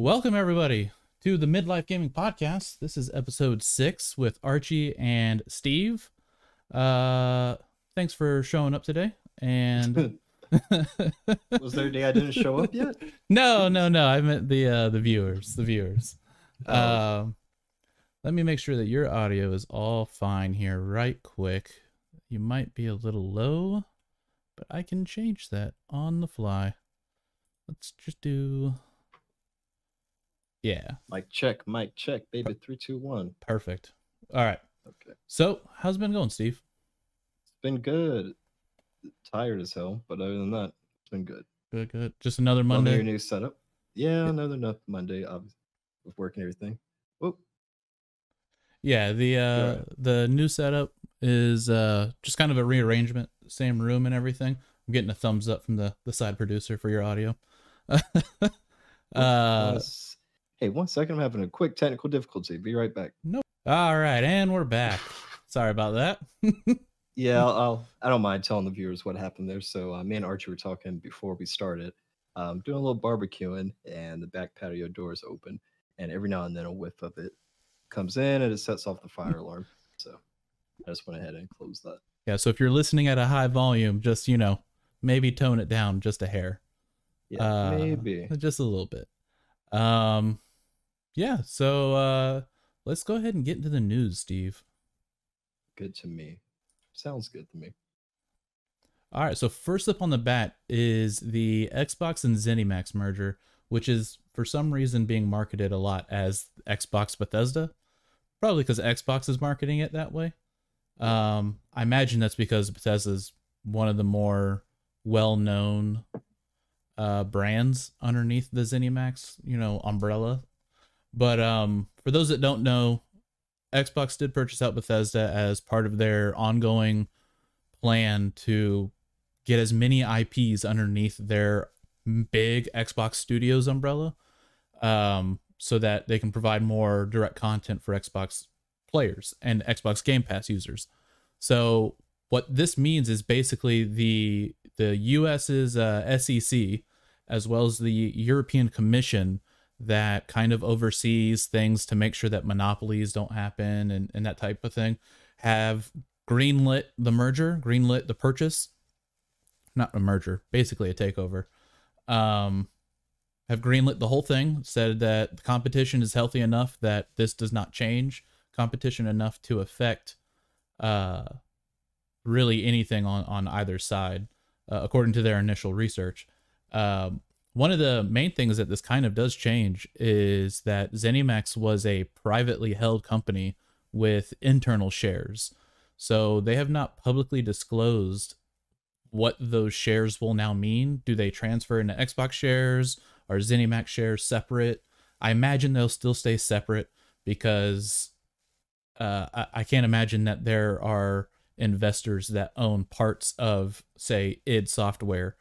Welcome everybody to the MidLyfe Gaming Podcast. This is episode 6 with Archie and Steve. Thanks for showing up today. And was there a day I didn't show up yet? No. I meant the viewers. Oh. Let me make sure that your audio is all fine here right quick. You might be a little low, but I can change that on the fly. Let's just do... Yeah. Mic check, baby. 3, 2, 1. Perfect. All right. Okay. So, how's it been going, Steve? It's been good. Tired as hell, but other than that, it's been good. Good. Just another Monday. Your new setup. Yeah, another Monday, obviously, with work and everything. Whoop. Yeah, the new setup is just kind of a rearrangement, same room and everything. I'm getting a thumbs up from the side producer for your audio. Hey, 1 second. I'm having a quick technical difficulty. Be right back. Nope. All right, and we're back. Sorry about that. Yeah, I don't mind telling the viewers what happened there. So me and Archie were talking before we started. Doing a little barbecuing, and the back patio door is open, and every now and then a whiff of it comes in, and it sets off the fire alarm. So I just went ahead and closed that. Yeah. So if you're listening at a high volume, just maybe tone it down just a hair. Yeah, maybe just a little bit. Yeah, so let's go ahead and get into the news, Steve. Good to me. Sounds good to me. All right, so first up on the bat is the Xbox and Zenimax merger, which is for some reason being marketed a lot as Xbox Bethesda, probably because Xbox is marketing it that way. I imagine that's because Bethesda is one of the more well-known brands underneath the Zenimax, umbrella. But for those that don't know, Xbox did purchase out Bethesda as part of their ongoing plan to get as many IPs underneath their big Xbox Studios umbrella, so that they can provide more direct content for Xbox players and Xbox Game Pass users. So what this means is basically the US's SEC, as well as the European Commission, that kind of oversees things to make sure that monopolies don't happen and that type of thing, have greenlit the merger, greenlit the purchase. Not a merger, basically a takeover. Have greenlit the whole thing, said that the competition is healthy enough that this does not change competition enough to affect really anything on either side, according to their initial research. One of the main things that this kind of does change is that Zennimax was a privately held company with internal shares. So they have not publicly disclosed what those shares will now mean. Do they transfer into Xbox shares? Are Zennimax shares separate? I imagine they'll still stay separate because I can't imagine that there are investors that own parts of, say, id Software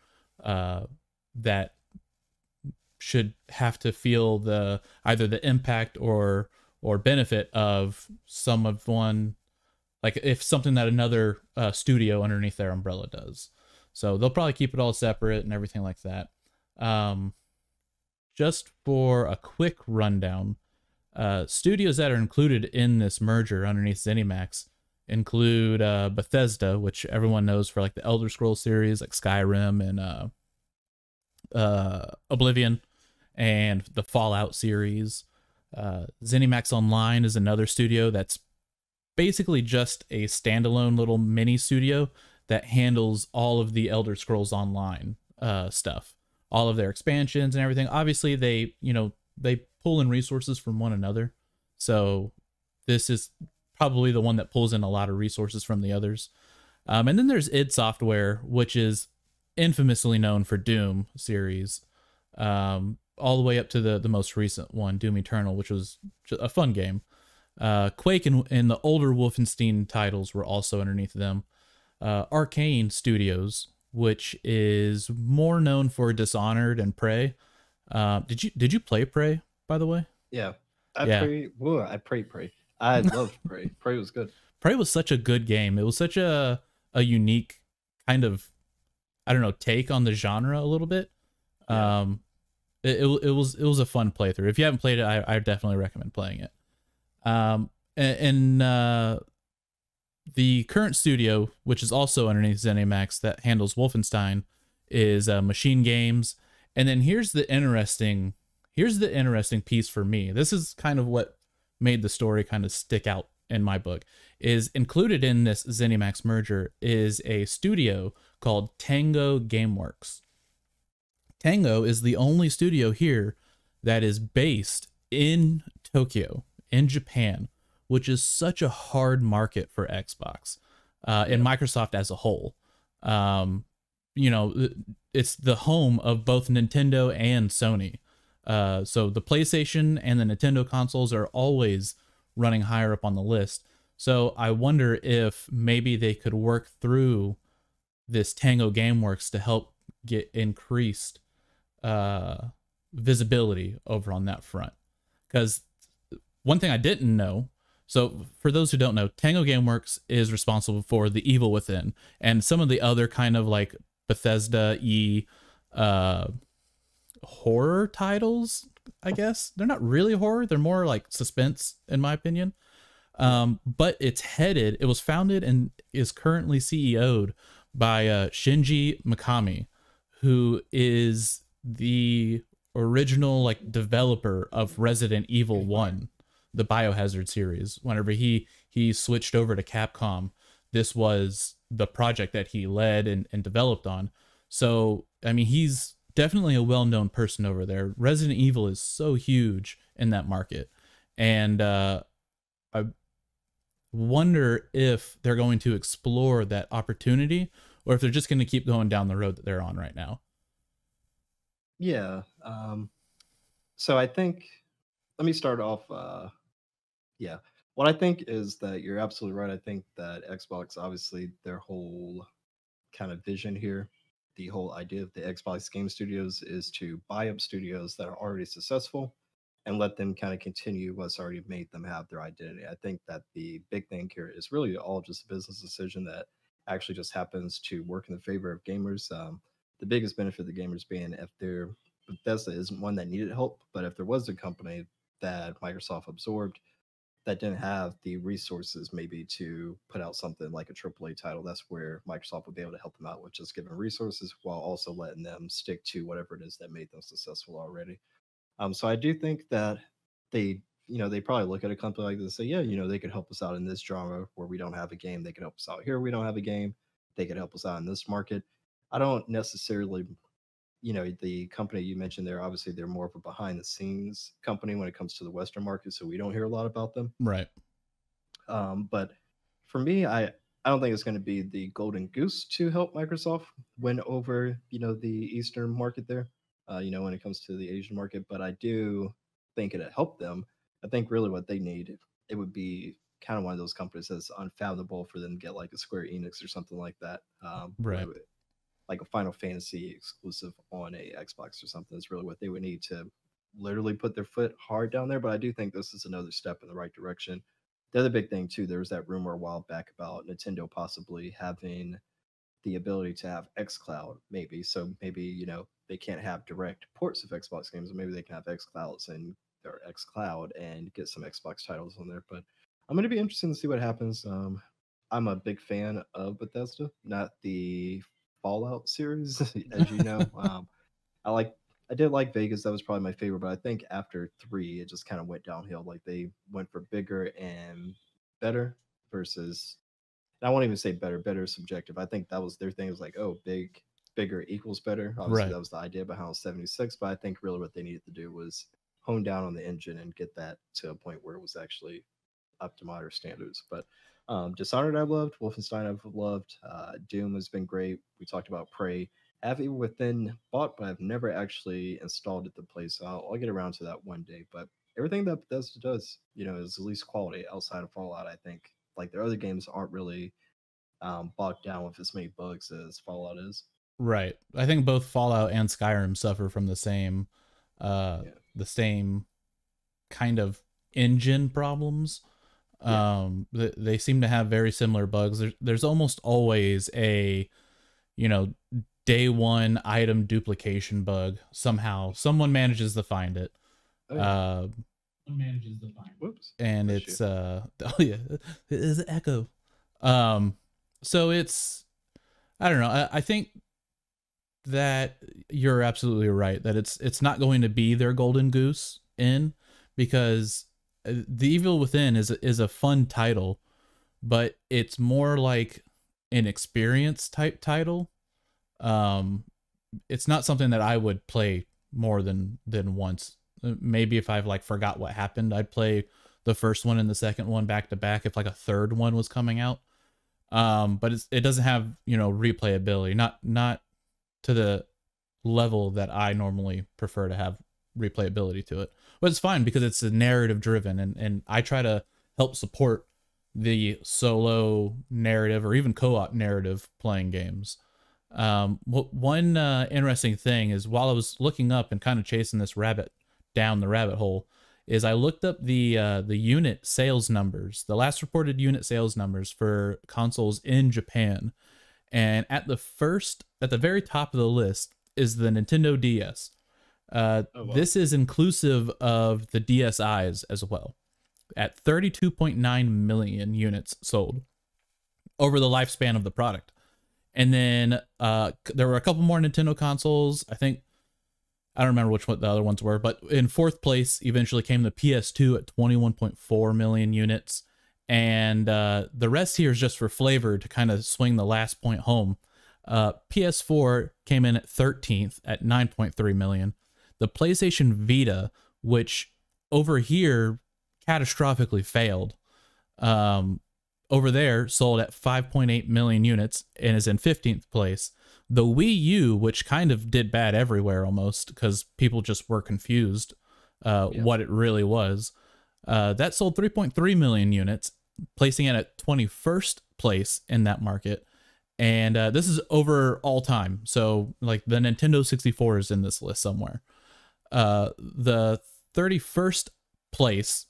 that should have to feel either the impact or benefit of some of one, like if something that another studio underneath their umbrella does. So they'll probably keep it all separate and everything like that. Just for a quick rundown, studios that are included in this merger underneath Zenimax include Bethesda, which everyone knows for like the Elder Scrolls series, like Skyrim and Oblivion, and the Fallout series. Zennimax Online is another studio that's basically just a standalone little mini studio that handles all of the Elder Scrolls Online stuff, all of their expansions and everything. Obviously, they pull in resources from one another, so this is probably the one that pulls in a lot of resources from the others. And then there's id Software, which is infamously known for Doom series, all the way up to the most recent one, Doom Eternal, which was a fun game. Quake and the older Wolfenstein titles were also underneath them. Arcane Studios, which is more known for Dishonored and Prey. Did you play Prey, by the way? Yeah. I Prey. I loved Prey. Prey was good. Prey was such a good game. It was such a unique kind of, I don't know, take on the genre a little bit. Yeah. it was a fun playthrough. If you haven't played it, I definitely recommend playing it. And the current studio, which is also underneath Zenimax, that handles Wolfenstein, is Machine Games. And then here's the interesting piece for me. This is kind of what made the story kind of stick out in my book. Is included in this Zenimax merger is a studio called Tango Gameworks. Tango is the only studio here that is based in Tokyo, in Japan, which is such a hard market for Xbox and Microsoft as a whole. It's the home of both Nintendo and Sony. So the PlayStation and the Nintendo consoles are always running higher up on the list. So I wonder if maybe they could work through this Tango Gameworks to help get increased visibility over on that front. Because one thing I didn't know, so for those who don't know, Tango Gameworks is responsible for The Evil Within and some of the other kind of like Bethesda-y horror titles, I guess. They're not really horror, they're more like suspense in my opinion. But it was founded and is currently CEO'd by Shinji Mikami, who is the original like developer of Resident Evil 1, the Biohazard series. Whenever he switched over to Capcom, this was the project that he led and developed on. So, I mean, he's definitely a well-known person over there. Resident Evil is so huge in that market. And I wonder if they're going to explore that opportunity or if they're just going to keep going down the road that they're on right now. Yeah. So I think, let me start off. Yeah. What I think is that you're absolutely right. I think that Xbox, obviously, their whole kind of vision here, the whole idea of the Xbox Game Studios is to buy up studios that are already successful and let them kind of continue what's already made them have their identity. I think that the big thing here is really all just a business decision that actually just happens to work in the favor of gamers. The biggest benefit of the gamers being if they're Bethesda isn't one that needed help, but if there was a company that Microsoft absorbed that didn't have the resources maybe to put out something like a AAA title, that's where Microsoft would be able to help them out with just giving resources while also letting them stick to whatever it is that made them successful already. So I do think that they probably look at a company like this and say, yeah, they could help us out in this genre where we don't have a game. They could help us out here. We don't have a game. They could help us out in this market. I don't necessarily, the company you mentioned there, obviously they're more of a behind the scenes company when it comes to the Western market. So we don't hear a lot about them. Right. But for me, I don't think it's going to be the golden goose to help Microsoft win over, the Eastern market there. When it comes to the Asian market, but I do think it'd help them. I think really what they need, it would be kind of one of those companies that's unfathomable for them to get like a Square Enix or something like that. Right. Like a Final Fantasy exclusive on a Xbox or something is really what they would need to literally put their foot hard down there. But I do think this is another step in the right direction. The other big thing too, there was that rumor a while back about Nintendo possibly having the ability to have xCloud, maybe. So maybe, they can't have direct ports of Xbox games, or maybe they can have xClouds and their xCloud and get some Xbox titles on there. But I'm going to be interested to see what happens. I'm a big fan of Bethesda, not the Fallout series, as you know. I did like Vegas. That was probably my favorite, but I think after 3, it just kind of went downhill. Like they went for bigger and better versus, and I won't even say better. Better is subjective. I think that was their thing. It was like, oh, bigger equals better. Obviously, Right. that was the idea behind 76. But I think really what they needed to do was hone down on the engine and get that to a point where it was actually up to modern standards. But Dishonored, I loved. Wolfenstein, I've loved. Doom has been great. We talked about Prey. I have Evil Within bought, but I've never actually installed it to play. So I'll get around to that one day. But everything that Bethesda does, is at least quality outside of Fallout. I think like their other games aren't really bogged down with as many bugs as Fallout is. Right. I think both Fallout and Skyrim suffer from the same Yeah. the same kind of engine problems. They seem to have very similar bugs. There's almost always a day one item duplication bug. Somehow, someone manages to find it. Oh yeah. Uh, Whoops. and Bless you. it's oh yeah, it is an echo. Um, so it's I don't know. I think that you're absolutely right that it's not going to be their golden goose in because The Evil Within is a fun title, but it's more like an experience type title. Um, it's not something that I would play more than once. Maybe if I've like forgot what happened, I'd play the first one and the second one back to back if like a third one was coming out. But it doesn't have, you know, replayability, not to the level that I normally prefer to have replayability to it. But it's fine because it's a narrative driven, and I try to help support the solo narrative or even co-op narrative playing games. One interesting thing is while I was looking up and kind of chasing this rabbit down the rabbit hole, is I looked up the unit sales numbers, the last reported unit sales numbers for consoles in Japan, and at the very top of the list is the Nintendo DS. Oh, wow. This is inclusive of the DSi's as well, at 32.9 million units sold over the lifespan of the product. And then there were a couple more Nintendo consoles. I don't remember which one the other ones were, but in fourth place eventually came the PS2 at 21.4 million units. And the rest here is just for flavor to kind of swing the last point home. PS4 came in at 13th at 9.3 million. The PlayStation Vita, which over here catastrophically failed, over there sold at 5.8 million units and is in 15th place. The Wii U, which kind of did bad everywhere almost because people just were confused what it really was, that sold 3.3 million units, placing it at 21st place in that market. And this is over all time. So like the Nintendo 64 is in this list somewhere. The 31st place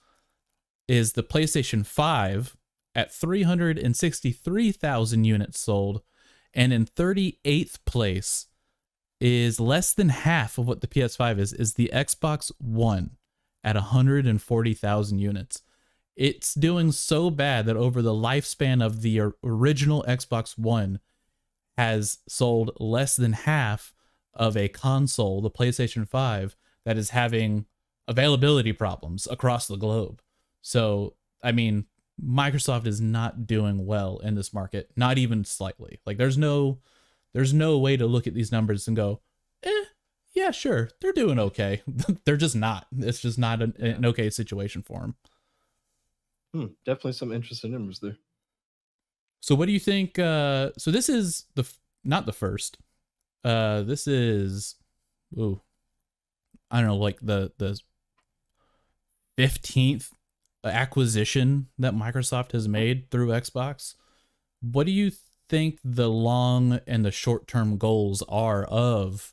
is the PlayStation 5 at 363,000 units sold. And in 38th place is less than half of what the PS5 is the Xbox One at 140,000 units. It's doing so bad that over the lifespan of the original Xbox One has sold less than half of a console, the PlayStation 5, that is having availability problems across the globe. So, I mean, Microsoft is not doing well in this market, not even slightly. Like there's no way to look at these numbers and go, yeah, sure, they're doing okay. They're just not. It's just not an okay situation for them. Definitely some interesting numbers there. So what do you think? So this is not the first. This is, I don't know, like the 15th acquisition that Microsoft has made through Xbox. What do you think the long and the short-term goals are of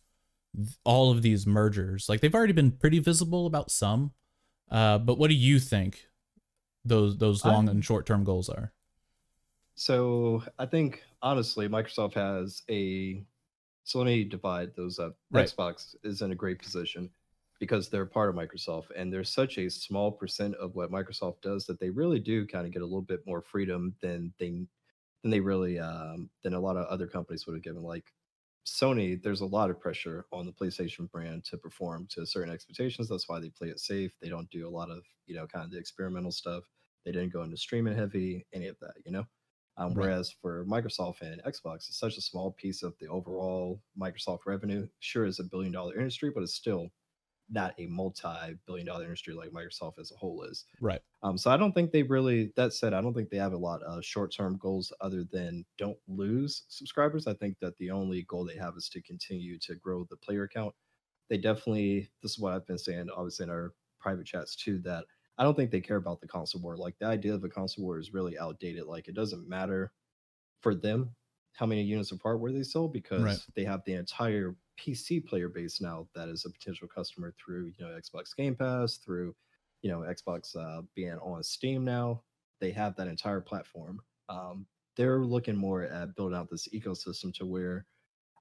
all of these mergers? Like they've already been pretty visible about some, but what do you think those long and short-term goals are? So I think honestly, Microsoft has so let me divide those up. Right. Xbox is in a great position because they're part of Microsoft and they're such a small percent of what Microsoft does that they really do kind of get a little bit more freedom than they really than a lot of other companies would have given. Like Sony, there's a lot of pressure on the PlayStation brand to perform to certain expectations. That's why they play it safe. They don't do a lot of, kind of the experimental stuff. They didn't go into streaming heavy, any of that. Right. Whereas for Microsoft and Xbox, it's such a small piece of the overall Microsoft revenue. Sure, it's $1 billion industry, but it's still not a multi-billion-dollar industry like Microsoft as a whole is. Right. So I don't think they really. That said, I don't think they have a lot of short-term goals other than don't lose subscribers. I think that the only goal they have is to continue to grow the player count. They definitely. This is what I've been saying, obviously in our private chats too. That I don't think they care about the console war. Like the idea of a console war is really outdated. Like it doesn't matter for them how many units of hardware they sell because they have the entire PC player base now that is a potential customer through Xbox Game Pass, through Xbox being on Steam now. They have that entire platform. They're looking more at building out this ecosystem to where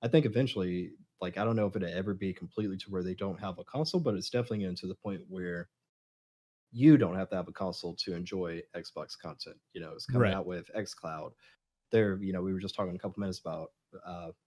I think eventually, like I don't know if it'll ever be completely to where they don't have a console, but it's definitely getting to the point where you don't have to have a console to enjoy Xbox content. You know, it's coming Right. out with xCloud. There, you know, we were just talking a couple minutes about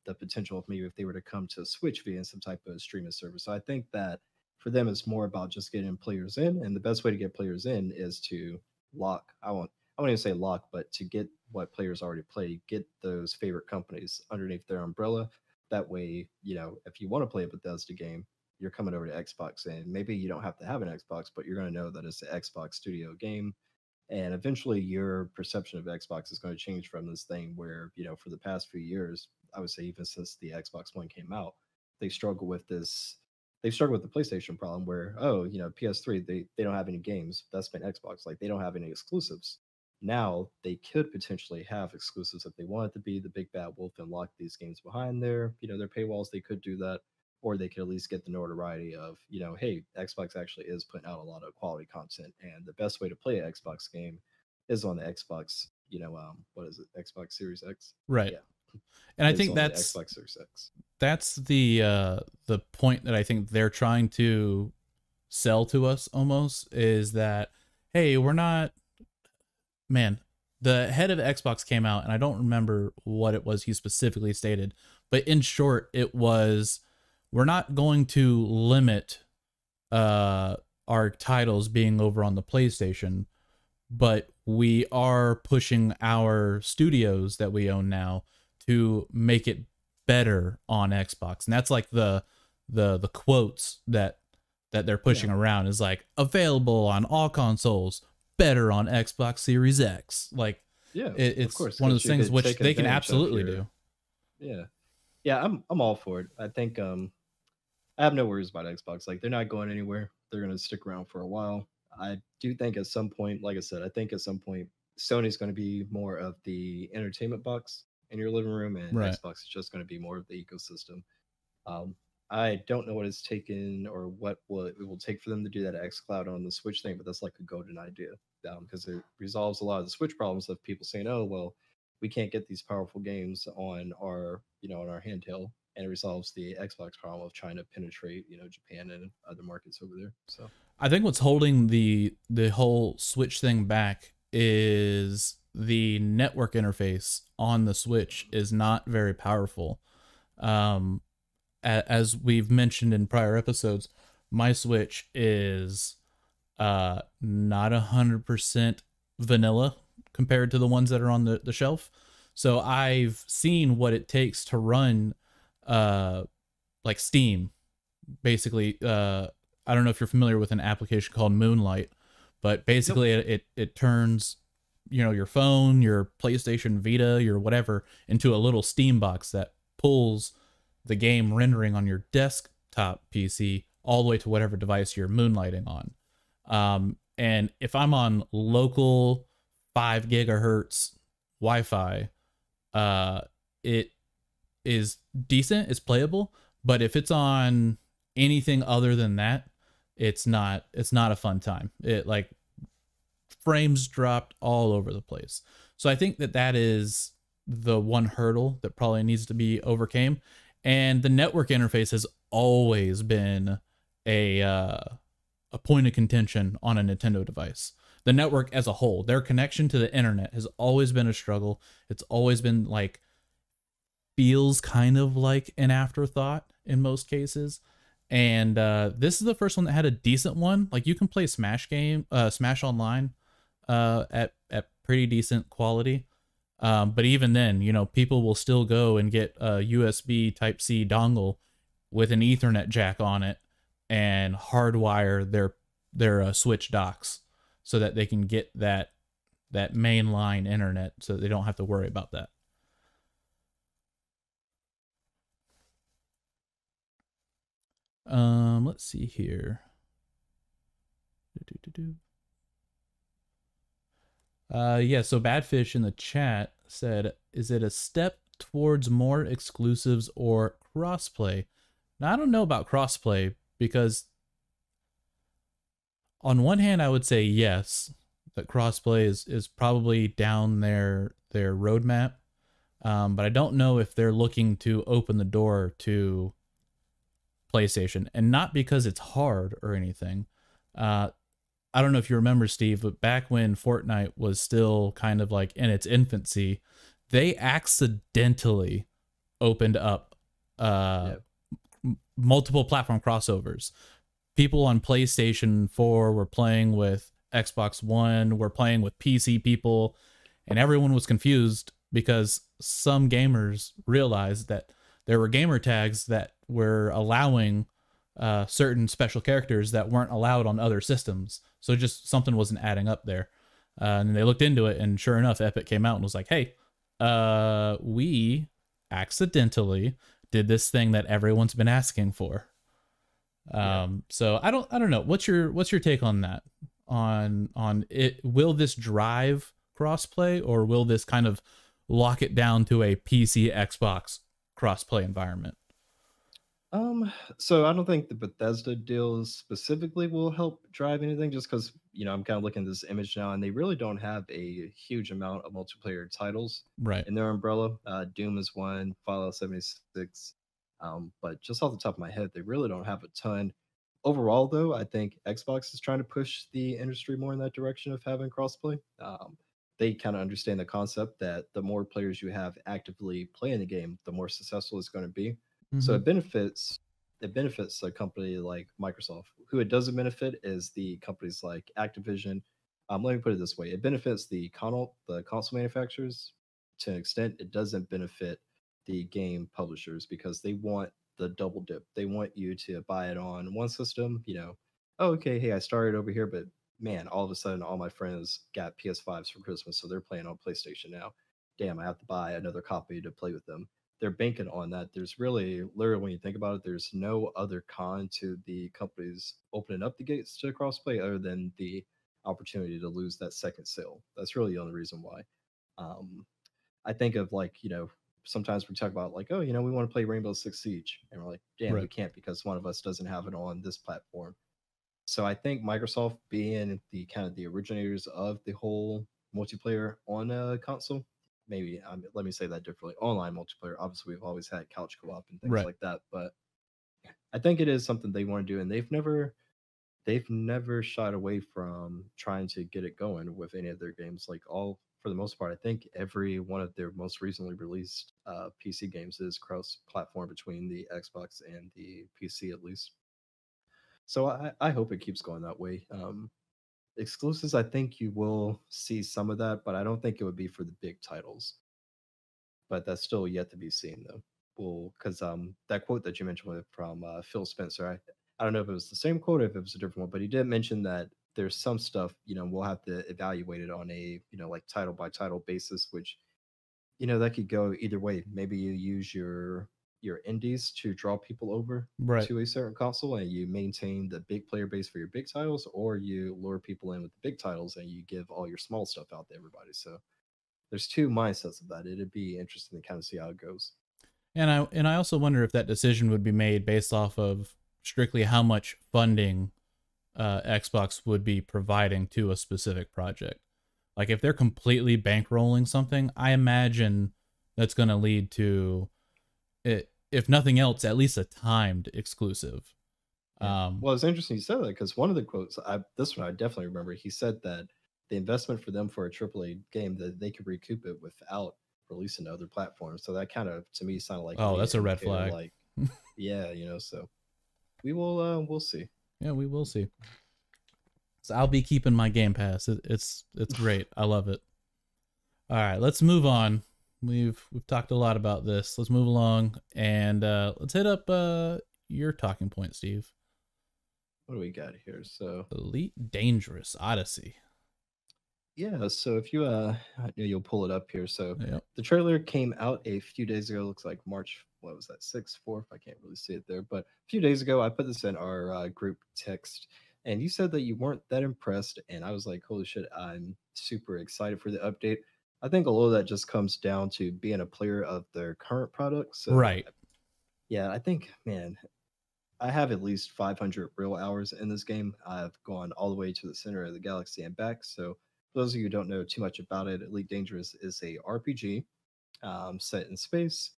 the potential of maybe if they were to come to Switch via some type of streaming service. So I think that for them, it's more about just getting players in, and the best way to get players in is to lock. I won't even say lock, but to get what players already play, get those favorite companies underneath their umbrella. That way, you know, if you want to play a Bethesda game, you're coming over to Xbox, and maybe you don't have to have an Xbox, but you're going to know that it's an Xbox Studio game, and eventually your perception of Xbox is going to change from this thing where, you know, for the past few years, I would say even since the Xbox One came out, they struggle with this. They struggle with the PlayStation problem where, oh, you know, PS3, they don't have any games. That's been Xbox. Like they don't have any exclusives. Now they could potentially have exclusives if they wanted to be the big bad wolf and lock these games behind their, you know, their paywalls. They could do that, or they could at least get the notoriety of, you know, hey, Xbox actually is putting out a lot of quality content, and the best way to play an Xbox game is on the Xbox. You know, what is it? Xbox Series X. Right. Yeah, And I it's think on the Xbox Series X. that's the point that I think they're trying to sell to us almost, is that, hey, we're not, man, the head of Xbox came out and I don't remember what it was he specifically stated, but in short, it was, we're not going to limit our titles being over on the PlayStation, but we are pushing our studios that we own now to make it better on Xbox. And that's like the quotes that they're pushing around, is like, available on all consoles, better on Xbox Series X. Like, Yeah, of it's course, one of because those you things could which take they can advantage of absolutely your. do. Yeah, yeah, I'm all for it. I think I have no worries about Xbox. Like they're not going anywhere. They're going to stick around for a while. I do think at some point, like I said, I think at some point Sony's going to be more of the entertainment box in your living room, and Right. Xbox is just going to be more of the ecosystem. Um, I don't know what it's taken or what will it will take for them to do that xCloud on the Switch thing, but that's like a golden idea because it resolves a lot of the Switch problems of people saying, "Oh, well, we can't get these powerful games on our, you know, on our handheld," and it resolves the Xbox problem of trying to penetrate, you know, Japan and other markets over there. So I think what's holding the whole Switch thing back is the network interface on the Switch is not very powerful. Um, as we've mentioned in prior episodes, my Switch is not 100% vanilla compared to the ones that are on the shelf. So I've seen what it takes to run like Steam, basically. I don't know if you're familiar with an application called Moonlight, but basically it turns, you know, your phone, your PlayStation Vita, your whatever, into a little Steam box that pulls the game rendering on your desktop PC all the way to whatever device you're moonlighting on. And if I'm on local 5 gigahertz Wi-Fi, it is decent, it's playable. But if it's on anything other than that, it's not a fun time. It, like, frames dropped all over the place. So I think that is the one hurdle that probably needs to be overcame. And the network interface has always been a point of contention on a Nintendo device. The network as a whole, their connection to the internet has always been a struggle. It's always been like, feels kind of like an afterthought in most cases. And this is the first one that had a decent one. Like, you can play Smash Online at pretty decent quality. But even then, you know, people will still go and get a USB Type-C dongle with an Ethernet jack on it and hardwire their Switch docks so that they can get that mainline internet, so they don't have to worry about that. Let's see here. Yeah, so Badfish in the chat said, is it a step towards more exclusives or crossplay? Now, I don't know about crossplay, because on one hand, I would say yes, that crossplay is probably down their roadmap. But I don't know if they're looking to open the door to PlayStation, and not because it's hard or anything. Uh, I don't know if you remember, Steve, but back when Fortnite was still kind of like in its infancy, they accidentally opened up uh, Yeah. multiple platform crossovers. People on PlayStation 4 were playing with Xbox One, were playing with PC people, and everyone was confused because some gamers realized that there were gamer tags that were allowing certain special characters that weren't allowed on other systems. So just something wasn't adding up there. And they looked into it, and sure enough, Epic came out and was like, "Hey, we accidentally did this thing that everyone's been asking for." Yeah. So I don't know. What's your take on that? On it, will this drive crossplay, or will this kind of lock it down to a PC Xbox crossplay environment? Um, so I don't think the Bethesda deals specifically will help drive anything just because, I'm kind of looking at this image now and they really don't have a huge amount of multiplayer titles Right. in their umbrella. Doom is one, Fallout 76. But just off the top of my head, they really don't have a ton. Overall, though, I think Xbox is trying to push the industry more in that direction of having crossplay. They kind of understand the concept that the more players you have actively playing the game, the more successful it's going to be. So Mm-hmm. it benefits a company like Microsoft. Who it doesn't benefit is the companies like Activision. Let me put it this way: it benefits the console manufacturers to an extent. It doesn't benefit the game publishers because they want the double dip. They want you to buy it on one system. Oh, okay, hey, I started over here, but man, all of a sudden, all my friends got PS5s for Christmas, so they're playing on PlayStation now. Damn, I have to buy another copy to play with them. They're banking on that. There's really, literally, when you think about it, there's no other con to the companies opening up the gates to crossplay other than the opportunity to lose that second sale. That's really the only reason why. Um, I think of like, sometimes we talk about like, oh, we want to play Rainbow Six Siege. And we're like, damn, we Right. can't because one of us doesn't have it on this platform. So I think Microsoft being the kind of the originators of the whole multiplayer on a console, maybe let me say that differently. Online multiplayer, obviously we've always had couch co-op and things Right. like that, but I think it is something they want to do, and they've never shied away from trying to get it going with any of their games. Like all for the most part, I think every one of their most recently released PC games is cross-platform between the Xbox and the PC at least. So I hope it keeps going that way. Exclusives, I think you will see some of that, but I don't think it would be for the big titles. But that's still yet to be seen, though. Well, because that quote that you mentioned from Phil Spencer, I don't know if it was the same quote or if it was a different one, but he did mention that there's some stuff we'll have to evaluate it on a like title by title basis, which that could go either way. Maybe you use your indies to draw people over Right. to a certain console and you maintain the big player base for your big titles, or you lure people in with the big titles and you give all your small stuff out to everybody. So there's two mindsets of that. It'd be interesting to kind of see how it goes. And I also wonder if that decision would be made based off of strictly how much funding Xbox would be providing to a specific project. Like if they're completely bankrolling something, I imagine that's going to lead to it, if nothing else, at least a timed exclusive. Yeah. Um, Well, it's interesting you said that because one of the quotes, this one I definitely remember. He said that the investment for them for a AAA game that they could recoup it without releasing to other platforms. So that kind of to me sounded like oh, maybe an that's a red indicator, flag. like yeah, so we'll see. Yeah, we will see. So I'll be keeping my Game Pass. It's great. I love it. All right, let's move on. We've talked a lot about this. Let's move along and let's hit up your talking point, Steve. What do we got here? So Elite Dangerous Odyssey. yeah, so if I know you'll pull it up here. So Yep. the trailer came out a few days ago. Looks like March. What was that? 6th, 4th. I can't really see it there, but a few days ago, I put this in our group text, and you said that you weren't that impressed, and I was like, holy shit, I'm super excited for the update. I think a lot of that just comes down to being a player of their current product. So Right. yeah, I think, man, I have at least 500 real hours in this game. I've gone all the way to the center of the galaxy and back. So, for those of you who don't know too much about it, Elite Dangerous is a RPG. set in space.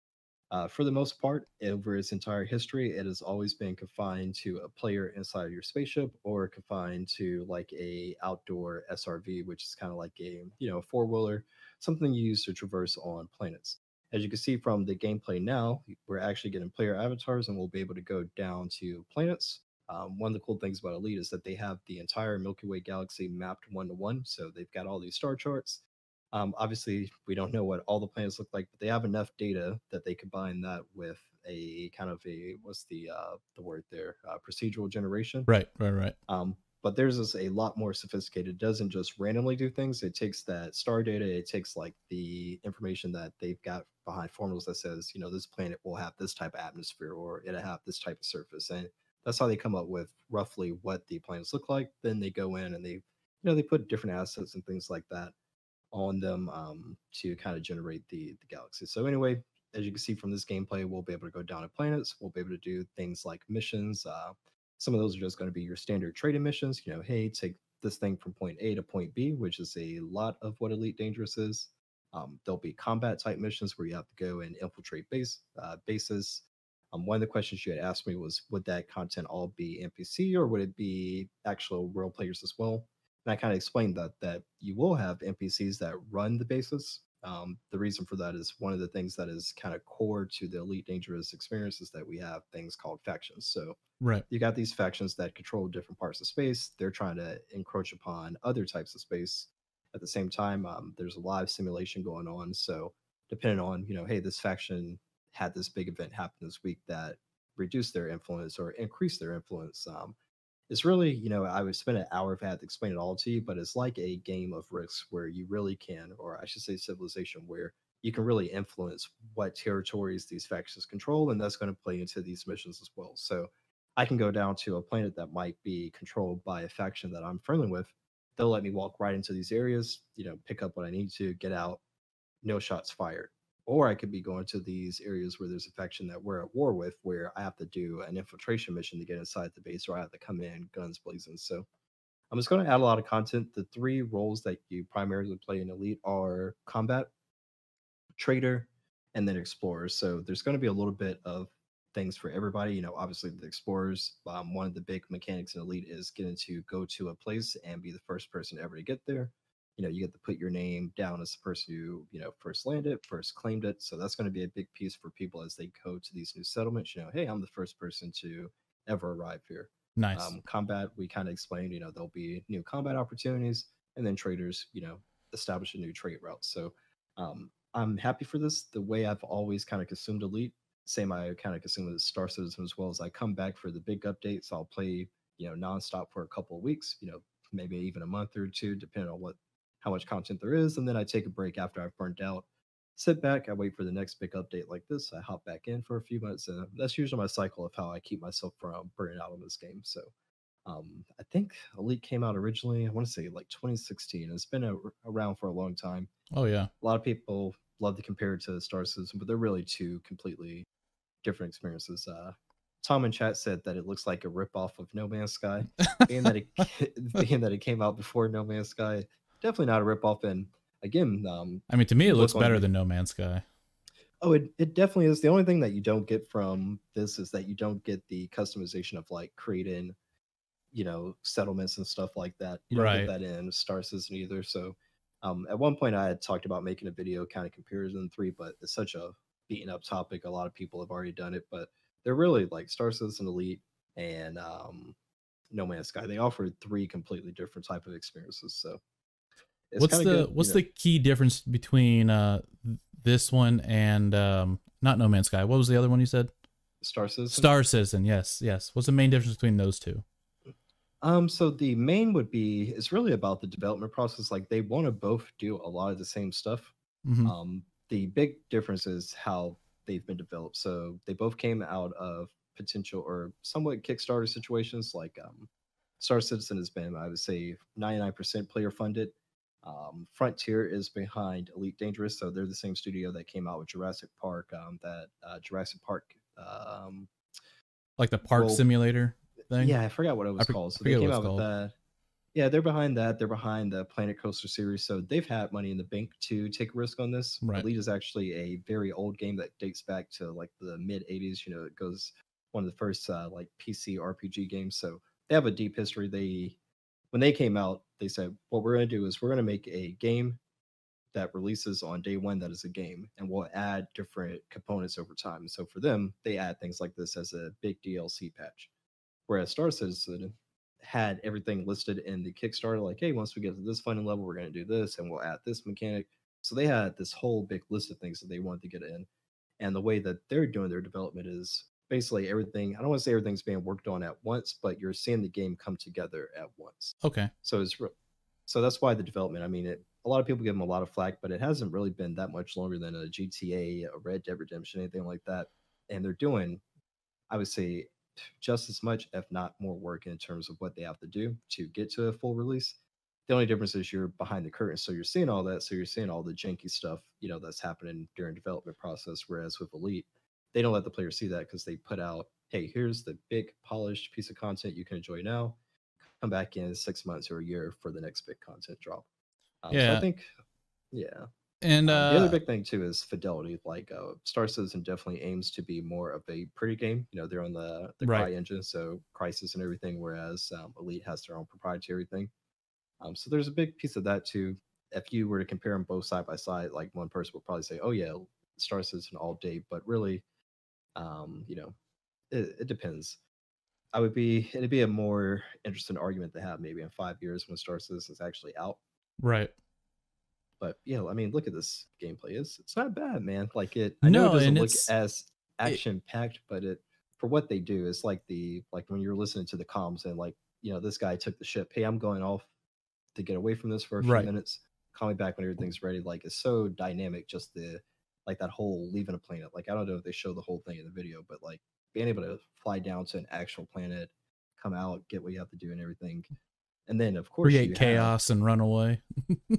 For the most part, over its entire history, it has always been confined to a player inside your spaceship, or confined to like a outdoor SRV, which is kind of like a four wheeler, something you use to traverse on planets. As you can see from the gameplay now, we're actually getting player avatars, and we'll be able to go down to planets. One of the cool things about Elite is that they have the entire Milky Way galaxy mapped one to one, so they've got all these star charts. Obviously, we don't know what all the planets look like, but they have enough data that they combine that with a kind of a what's the word there, procedural generation. Right, right, right. But theirs is a lot more sophisticated. It doesn't just randomly do things. It takes that star data. It takes like the information that they've got behind formulas that says, this planet will have this type of atmosphere, or it'll have this type of surface, and that's how they come up with roughly what the planets look like. Then they go in and they put different assets and things like that on them to kind of generate the galaxy. So anyway, as you can see from this gameplay, we'll be able to go down to planets. We'll be able to do things like missions. Some of those are just going to be your standard trading missions. Hey, take this thing from point A to point B, which is a lot of what Elite Dangerous is. There'll be combat type missions where you have to go and infiltrate bases. One of the questions you had asked me was, would that content all be NPC, or would it be actual real players as well? And I kind of explained that you will have NPCs that run the bases. The reason for that is one of the things that is kind of core to the Elite Dangerous experience is that we have things called factions. So right, you got these factions that control different parts of space. They're trying to encroach upon other types of space. At the same time, there's a live simulation going on. So depending on, hey, this faction had this big event happen this week that reduced their influence or increased their influence. It's really, I would spend an hour if I had to explain it all to you, but it's like a game of risks where you really can, or I should say civilization, where you can really influence what territories these factions control, and that's going to play into these missions as well. So I can go down to a planet that might be controlled by a faction that I'm friendly with. They'll let me walk right into these areas, pick up what I need to, get out, no shots fired. Or I could be going to these areas where there's a faction that we're at war with, where I have to do an infiltration mission to get inside the base, or I have to come in guns blazing. So I'm just going to add a lot of content. The three roles that you primarily play in Elite are combat, trader, and then explorers. So there's going to be a little bit of things for everybody. Obviously the explorers, one of the big mechanics in Elite is getting to go to a place and be the first person ever to get there. You get to put your name down as the person who, first landed, first claimed it. So that's going to be a big piece for people as they go to these new settlements. Hey, I'm the first person to ever arrive here. Nice. Combat, we kind of explained, there'll be new combat opportunities, and then traders, establish a new trade route. So I'm happy for this. The way I've always kind of consumed Elite, same I kind of consume with Star Citizen as well. As I come back for the big updates, I'll play, nonstop for a couple of weeks, maybe even a month or two, depending on how much content there is, and then I take a break after I've burnt out. Sit back, I wait for the next big update like this. I hop back in for a few months, and that's usually my cycle of how I keep myself from burning out on this game. So I think Elite came out originally, I want to say like 2016. It's been around for a long time. Oh yeah. A lot of people love to compare it to Star Citizen, but they're really two completely different experiences. Tom in chat said that it looks like a ripoff of No Man's Sky, being that it came out before No Man's Sky. Definitely not a ripoff. And again, I mean, to me, it looks better than No Man's Sky. Oh, it definitely is. The only thing that you don't get from this is that you don't get the customization of like creating, settlements and stuff like that. You don't get that in Star Citizen either. So at one point I had talked about making a video kind of comparison 3, but it's such a beaten up topic. A lot of people have already done it, but they're really like Star Citizen Elite and No Man's Sky. They offer 3 completely different type of experiences. So what's the key difference between this one and not No Man's Sky? What was the other one you said? Star Citizen. Star Citizen. Yes. What's the main difference between those two? So the main would be, it's really about the development process. Like they want to both do a lot of the same stuff. Mm-hmm. The big difference is how they've been developed. So they both came out of potential or somewhat Kickstarter situations. Like Star Citizen has been, I would say, 99% player funded. Frontier is behind Elite Dangerous, so they're the same studio that came out with Jurassic Park. Jurassic Park, like the park simulator thing. Yeah, I forgot what it was called. So they came out with that. Yeah, they're behind that. They're behind the Planet Coaster series, so they've had money in the bank to take a risk on this. Right. Elite is actually a very old game that dates back to like the mid '80s. You know, it goes one of the first like PC RPG games, so they have a deep history. They when they came out, they said what we're going to do is we're going to make a game that releases on day one that is a game, and we'll add different components over time. So for them, they add things like this as a big DLC patch. Whereas Star Citizen had everything listed in the Kickstarter, like, hey, once we get to this funding level, we're going to do this and we'll add this mechanic. So they had this whole big list of things that they wanted to get in. And the way that they're doing their development is basically everything. I don't want to say everything's being worked on at once, but you're seeing the game come together at once. Okay. So so that's why the development. I mean, a lot of people give them a lot of flack, but it hasn't really been that much longer than a GTA, a Red Dead Redemption, anything like that. And they're doing, I would say, just as much, if not more, work in terms of what they have to do to get to a full release. The only difference is you're behind the curtain, so you're seeing all that. So you're seeing all the janky stuff, that's happening during development process. Whereas with Elite, they don't let the player see that because they put out, hey, here's the big polished piece of content you can enjoy now. Come back in 6 months or a year for the next big content drop. So I Yeah. think, yeah. And The other big thing too is fidelity. Like Star Citizen definitely aims to be more of a pretty game. They're on the right. Cry engine, so Crisis and everything. Whereas Elite has their own proprietary thing. So there's a big piece of that too. If you were to compare them both side by side, like one person would probably say, "Oh yeah, Star Citizen all day," but really, you know, it depends. It'd be a more interesting argument to have maybe in 5 years when Star Citizen is actually out. Right. But yeah, I mean, look at this gameplay. It's not bad, man. Like I know it No, and doesn't look it's as action packed, but it for what they do, it's like like when you're listening to the comms and like this guy took the ship. Hey, I'm going off to get away from this for a few right. minutes. Call me back when everything's ready. Like it's so dynamic. Just the like that whole leaving a planet. Like I don't know if they show the whole thing in the video, but like being able to fly down to an actual planet, come out, get what you have to do and everything. And then of course Create you have chaos and run away.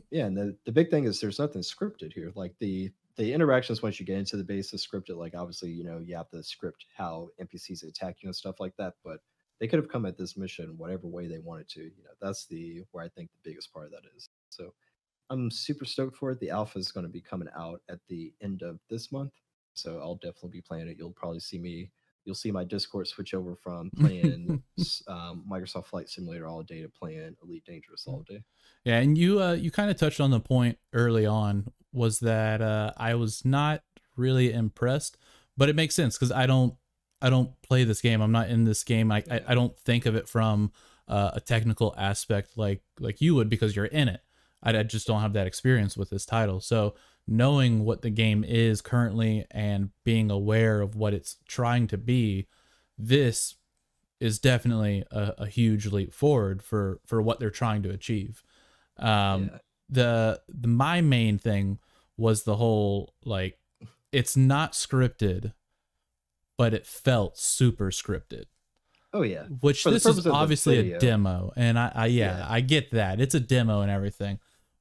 yeah, and the big thing is there's nothing scripted here. Like the interactions once you get into the base is scripted. Like obviously, you have to script how NPCs attack you and stuff like that. But they could have come at this mission whatever way they wanted to. That's the where I think the biggest part of that is. So I'm super stoked for it. The alpha is going to be coming out at the end of this month. So I'll definitely be playing it. You'll see my Discord switch over from playing Microsoft Flight Simulator all day to playing Elite Dangerous all day. Yeah, and you kind of touched on the point early on was that I was not really impressed, but it makes sense because I don't play this game. I'm not in this game. I don't think of it from a technical aspect like you would because you're in it. I just don't have that experience with this title. So knowing what the game is currently and being aware of what it's trying to be, this is definitely a huge leap forward for what they're trying to achieve. The my main thing was the whole like it's not scripted, but it felt super scripted. Oh yeah, which this is obviously a demo, and I get that it's a demo and everything,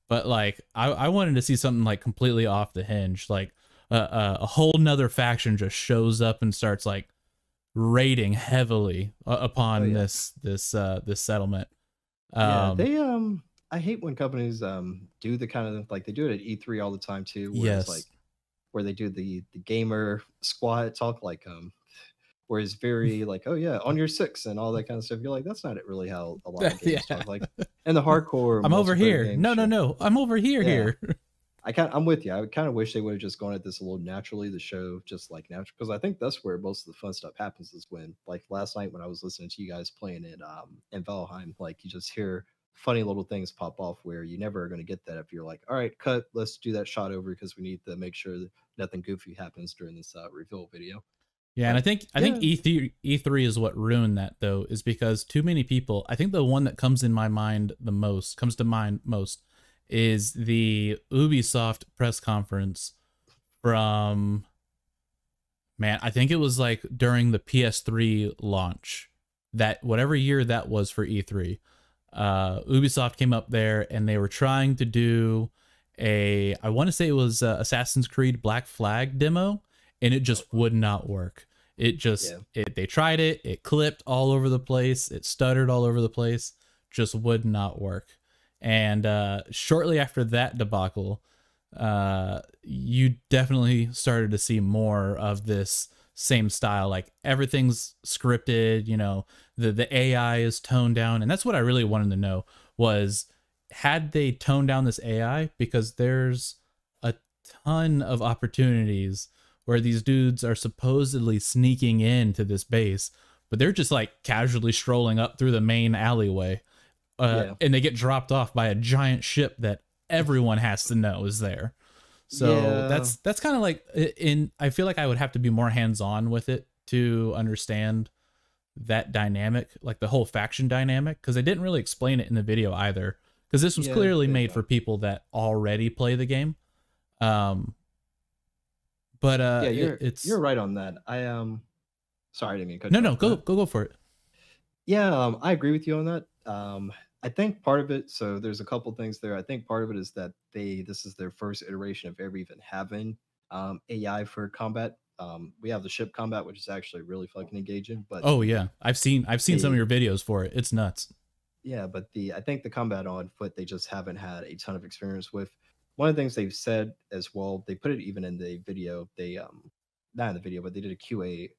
but like I wanted to see something like completely off the hinge, like a whole nother faction just shows up and starts like raiding heavily upon this settlement. I hate when companies do the kind of like they do it at E3 all the time too, where it's like where they do the gamer squad talk like where it's very like, oh yeah, on your six and all that kind of stuff. You're like, that's not really how a lot of games talk. Like in the hardcore I'm over here. Games, no, I'm over here. I'm with you. I kind of wish they would have just gone at this a little naturally, the show just like natural, because I think that's where most of the fun stuff happens is when like last night when I was listening to you guys playing it in Valheim, like you just hear funny little things pop off where you never are going to get that if you're like, all right, cut, let's do that shot over because we need to make sure that nothing goofy happens during this reveal video. Yeah, and I think E3 is what ruined that though, is because too many people. I think the one that comes to mind most is the Ubisoft press conference from, man, I think it was like during the PS3 launch, that whatever year that was for E3. Ubisoft came up there and they were trying to do I want to say it was Assassin's Creed Black Flag demo, and it just would not work. It just they tried it clipped all over the place, it stuttered all over the place, just would not work. And shortly after that debacle, you definitely started to see more of this same style. Like everything's scripted, you know, the AI is toned down, and that's what I really wanted to know was, had they toned down this AI, because there's a ton of opportunities where these dudes are supposedly sneaking into this base, but they're just like casually strolling up through the main alleyway, Yeah. and they get dropped off by a giant ship that everyone has to know is there. So Yeah. that's kind of like, in I feel like I would have to be more hands-on with it to understand that dynamic, like the whole faction dynamic, because they didn't really explain it in the video either, because this was Yeah. clearly They made for don't. people that already play the game. Um, but Yeah, it's you're right on that. Sorry, I didn't mean to cut no, you no, off. Go ahead. go for it. Yeah, I agree with you on that. I think part of it, so there's a couple things there. I think part of it is that this is their first iteration of ever even having AI for combat. We have the ship combat, which is actually really fucking engaging, but Oh yeah, the I've seen some of the your videos for it. It's nuts. yeah, but the I think the combat on foot they just haven't had a ton of experience with. One of the things they've said as well, they put it even in the video. They not in the video, but they did a Q&A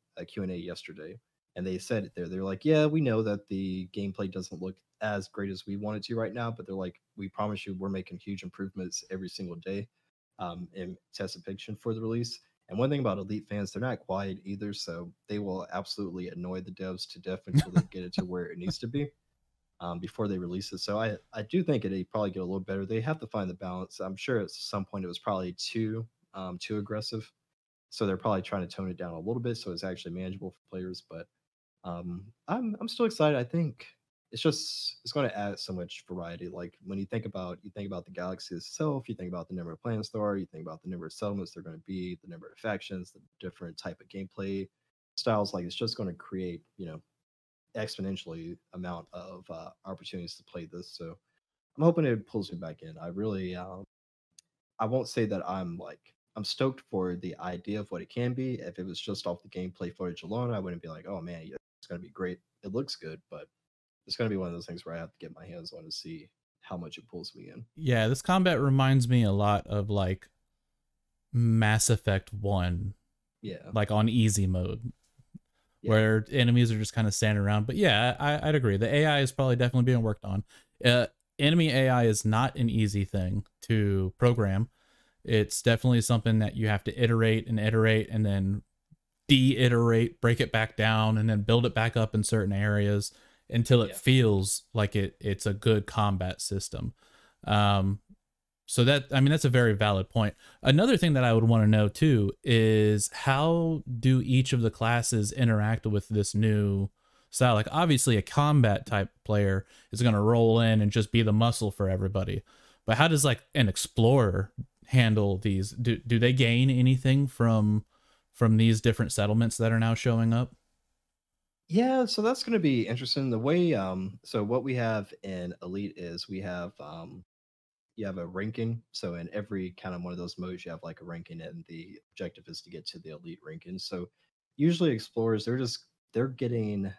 yesterday, and they said it there. They're like, yeah, we know that the gameplay doesn't look as great as we want it to right now, but they're like, we promise you, we're making huge improvements every single day, in anticipation for the release. And one thing about Elite fans, they're not quiet either, so they will absolutely annoy the devs to death until they get it to where it needs to be, before they release it. So I do think it probably get a little better. They have to find the balance. I'm sure at some point it was probably too aggressive. So they're probably trying to tone it down a little bit so it's actually manageable for players. But I'm still excited. I think it's going to add so much variety. Like when you think about the galaxy itself, you think about the number of planets there are, you think about the number of settlements they're going to be, the number of factions, the different type of gameplay styles. Like it's just going to create exponentially amount of opportunities to play this. So I'm hoping it pulls me back in. I really, I won't say that I'm stoked for the idea of what it can be. If it was just off the gameplay footage alone, I wouldn't be like, oh man, yeah, it's gonna be great. It looks good, but it's gonna be one of those things where I have to get my hands on to see how much it pulls me in. Yeah, this combat reminds me a lot of like Mass Effect 1, Yeah, like on easy mode, yeah, where enemies are just kind of standing around. But yeah, I'd agree. The AI is probably definitely being worked on. Uh, Enemy AI is not an easy thing to program. It's definitely something that you have to iterate and then de-iterate, break it back down, and then build it back up in certain areas until it yeah. feels like it's a good combat system. Um, so that, I mean, that's a very valid point. Another thing that I would want to know too is, how do each of the classes interact with this new style? Like obviously a combat type player is going to roll in and just be the muscle for everybody. But how does like an explorer handle these? Do they gain anything from these different settlements that are now showing up? Yeah, so that's going to be interesting. The way, so what we have in Elite is you have a ranking. So in every kind of one of those modes, you have like a ranking, and the objective is to get to the elite ranking. So usually explorers, they're getting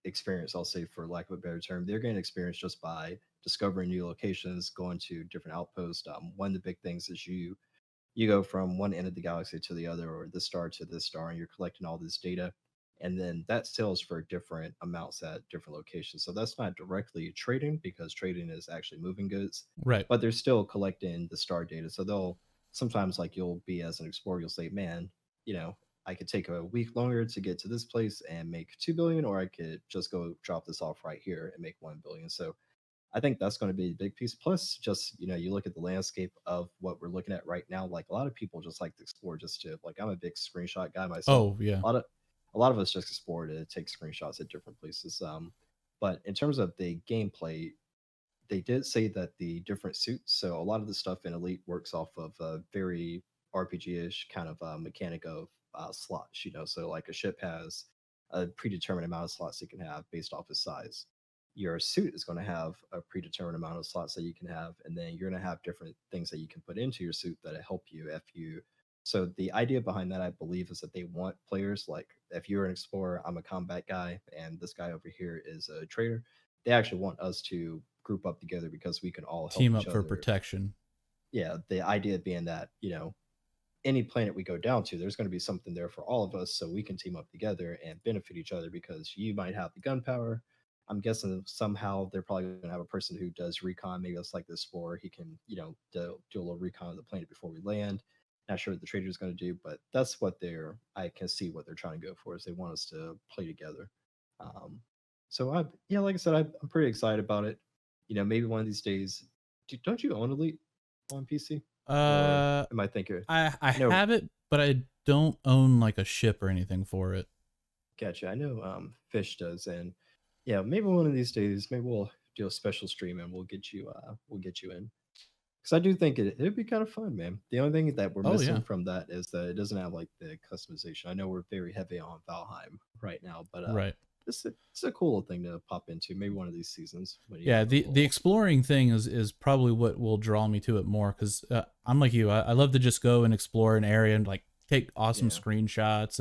experience. I'll say, for lack of a better term, they're getting experience just by discovering new locations, going to different outposts. One of the big things is you go from one end of the galaxy to the other, or this star to this star, and you're collecting all this data, and then that sells for different amounts at different locations. So that's not directly trading, because trading is actually moving goods, Right. but they're still collecting the star data. So they'll sometimes, like, you'll be as an explorer, you'll say, man, you know I could take a week longer to get to this place and make 2 billion, or I could just go drop this off right here and make 1 billion. So I think that's going to be a big piece. Plus, just you look at the landscape of what we're looking at right now. Like a lot of people just like to explore, just to like. I'm a big screenshot guy myself. Oh yeah. A lot of us just explore to take screenshots at different places. But in terms of the gameplay, they did say that the different suits. So a lot of the stuff in Elite works off of a very RPG-ish kind of mechanic of slots. So like a ship has a predetermined amount of slots it can have based off its size. Your suit is going to have a predetermined amount of slots that you can have, and then you're going to have different things that you can put into your suit that help you if you. So the idea behind that, I believe, is that they want players, like, if you're an explorer, I'm a combat guy, and this guy over here is a trader. they actually want us to group up together because we can all help Team each up for other. protection. Yeah, the idea being that, you know, any planet we go down to, there's going to be something there for all of us, so we can team up together and benefit each other because you might have the gun power. I'm guessing somehow they're probably going to have a person who does recon. Maybe that's like the explorer. He can, you know, do a little recon of the planet before we land. Not sure what the trader's going to do, but that's what they're. I can see what they're trying to go for. Is they want us to play together. Um, so yeah, like I said, I'm pretty excited about it. You know, maybe one of these days. Don't you own Elite on PC? Or Uh, am I thinking? I I know. have it, but I don't own like a ship or anything for it. Gotcha. I know Fish does, and yeah, maybe one of these days, maybe we'll do a special stream and we'll get you in. Because I do think it'd be kind of fun, man. The only thing that we're Oh missing yeah, from that is that it doesn't have like the customization. I know we're very heavy on Valheim right now, but right. it's a cool thing to pop into. Maybe one of these seasons when you Yeah, have a the little. exploring thing is probably what will draw me to it more because I'm like you. I love to just go and explore an area and like take awesome Yeah. screenshots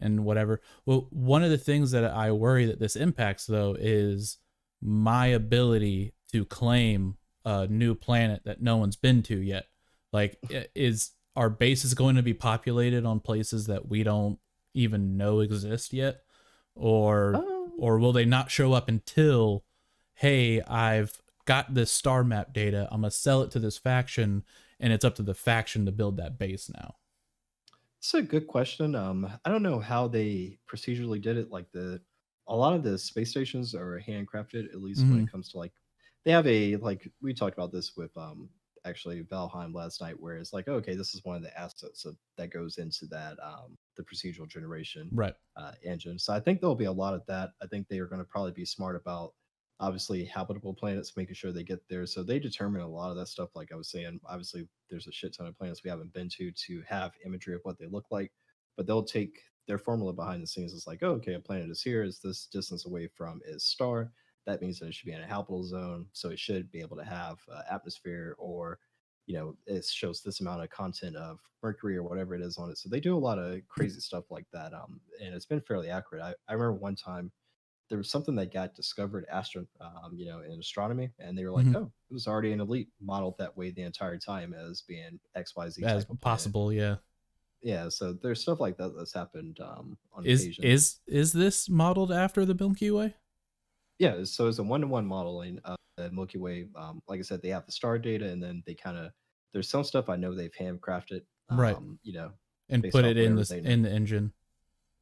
and whatever. Well, one of the things that I worry that this impacts though is my ability to claim a new planet that no one's been to yet. Like, is our base is going to be populated on places that we don't even know exist yet, or Um, or will they not show up until, hey, I've got this star map data, I'm gonna sell it to this faction, and it's up to the faction to build that base now. It's a good question. I don't know how they procedurally did it. Like a lot of the space stations are handcrafted, at least when Mm-hmm. it comes to like, they have a like we talked about this with actually Valheim last night, where it's like, okay, this is one of the assets that goes into that the procedural generation Right. engine. So I think there'll be a lot of that. I think they are going to probably be smart about obviously habitable planets, making sure they get there. So they determine a lot of that stuff. Like I was saying, obviously there's a shit ton of planets we haven't been to have imagery of what they look like, but they'll take their formula behind the scenes. It's like, oh, okay, a planet is here, is this distance away from its star. That means that it should be in a habitable zone, so it should be able to have atmosphere, or you know, it shows this amount of content of mercury or whatever it is on it. So they do a lot of crazy stuff like that, and it's been fairly accurate. I remember one time there was something that got discovered you know, in astronomy, and they were like, Mm-hmm. oh, it was already an elite modeled that way the entire time as being XYZ As type of planet. possible, yeah. Yeah, so there's stuff like that that's happened on Is occasion. is is this modeled after the Milky Way? Yeah, so it's a one-to-one modeling of the Milky Way. Like I said, they have the star data, and then they kind of there's some stuff I know they've handcrafted, Right. you know, And based put off it in whatever this they know. in the engine.